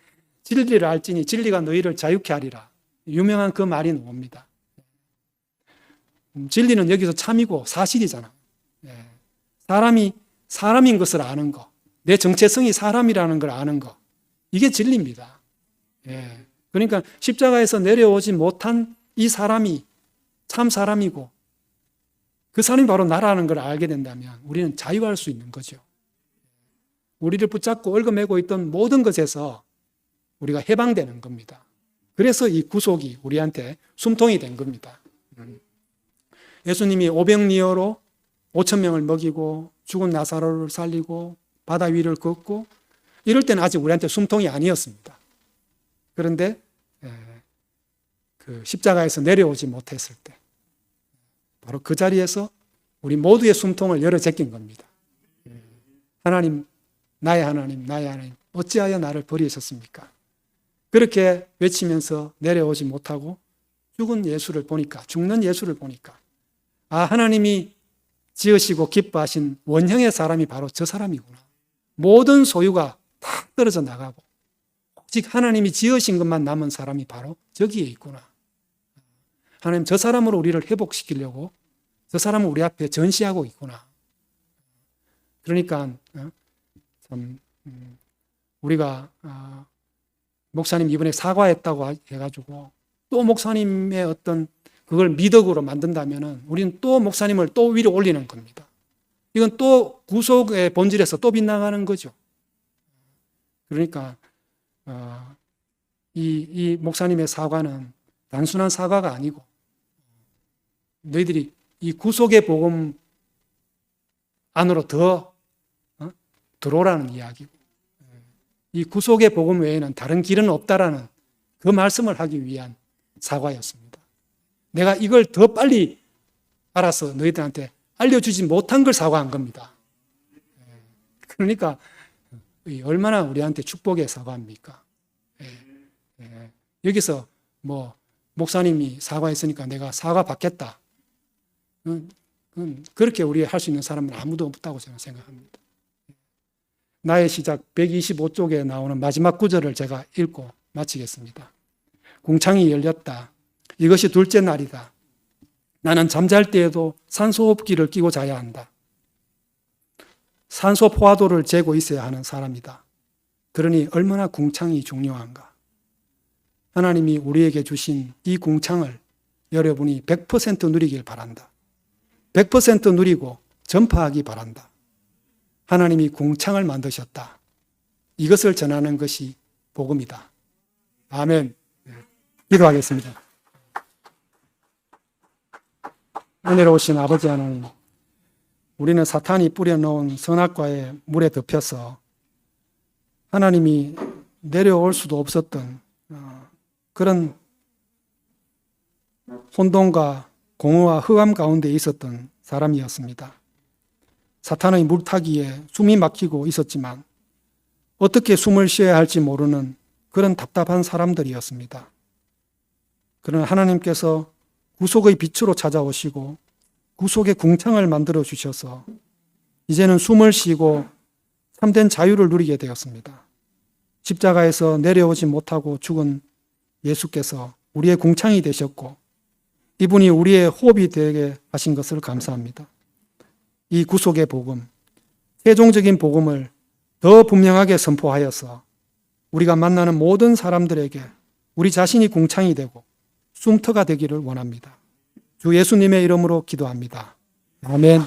진리를 알지니 진리가 너희를 자유케 하리라. 유명한 그 말이 나옵니다. 진리는 여기서 참이고 사실이잖아. 사람이 사람인 것을 아는 거, 내 정체성이 사람이라는 걸 아는 거, 이게 진리입니다. 예. 그러니까 십자가에서 내려오지 못한 이 사람이 참 사람이고 그 사람이 바로 나라는 걸 알게 된다면 우리는 자유할 수 있는 거죠. 우리를 붙잡고 얽어매고 있던 모든 것에서 우리가 해방되는 겁니다. 그래서 이 구속이 우리한테 숨통이 된 겁니다. 예수님이 오병이어로 5천 명을 먹이고 죽은 나사로를 살리고 바다 위를 걷고 이럴 때는 아직 우리한테 숨통이 아니었습니다. 그런데 그 십자가에서 내려오지 못했을 때 바로 그 자리에서 우리 모두의 숨통을 열어 제낀 겁니다. 하나님, 나의 하나님, 나의 하나님, 어찌하여 나를 버리셨습니까? 그렇게 외치면서 내려오지 못하고 죽은 예수를 보니까, 죽는 예수를 보니까, 아, 하나님이 지으시고 기뻐하신 원형의 사람이 바로 저 사람이구나. 모든 소유가 다 떨어져 나가고 오직 하나님이 지으신 것만 남은 사람이 바로 저기에 있구나. 하나님, 저 사람으로 우리를 회복시키려고 저 사람을 우리 앞에 전시하고 있구나. 그러니까 참 우리가 목사님 이번에 사과했다고 해가지고 또 목사님의 어떤 그걸 미덕으로 만든다면은 우리는 또 목사님을 또 위로 올리는 겁니다. 이건 또 구속의 본질에서 또 빗나가는 거죠. 그러니까 이 목사님의 사과는 단순한 사과가 아니고 너희들이 이 구속의 복음 안으로 더 들어오라는 이야기고 이 구속의 복음 외에는 다른 길은 없다라는 그 말씀을 하기 위한 사과였습니다. 내가 이걸 더 빨리 알아서 너희들한테 알려주지 못한 걸 사과한 겁니다. 그러니까 얼마나 우리한테 축복의 사과입니까? 여기서 뭐 목사님이 사과했으니까 내가 사과 받겠다. 그렇게 우리 할 수 있는 사람은 아무도 없다고 저는 생각합니다. 나의 시작 125쪽에 나오는 마지막 구절을 제가 읽고 마치겠습니다. 궁창이 열렸다. 이것이 둘째 날이다. 나는 잠잘 때에도 산소호흡기를 끼고 자야 한다. 산소 포화도를 재고 있어야 하는 사람이다. 그러니 얼마나 궁창이 중요한가. 하나님이 우리에게 주신 이 궁창을 여러분이 100% 누리길 바란다. 100% 누리고 전파하기 바란다. 하나님이 궁창을 만드셨다. 이것을 전하는 것이 복음이다. 아멘. 기도하겠습니다. 은혜로 오신 아버지 하나님, 우리는 사탄이 뿌려놓은 선악과의 물에 덮여서 하나님이 내려올 수도 없었던 그런 혼돈과 공허와 흑암 가운데 있었던 사람이었습니다. 사탄의 물타기에 숨이 막히고 있었지만 어떻게 숨을 쉬어야 할지 모르는 그런 답답한 사람들이었습니다. 그러나 하나님께서 구속의 빛으로 찾아오시고 구속의 궁창을 만들어 주셔서 이제는 숨을 쉬고 참된 자유를 누리게 되었습니다. 십자가에서 내려오지 못하고 죽은 예수께서 우리의 궁창이 되셨고 이분이 우리의 호흡이 되게 하신 것을 감사합니다. 이 구속의 복음, 최종적인 복음을 더 분명하게 선포하여서 우리가 만나는 모든 사람들에게 우리 자신이 궁창이 되고 숨터가 되기를 원합니다. 주 예수님의 이름으로 기도합니다. 아멘.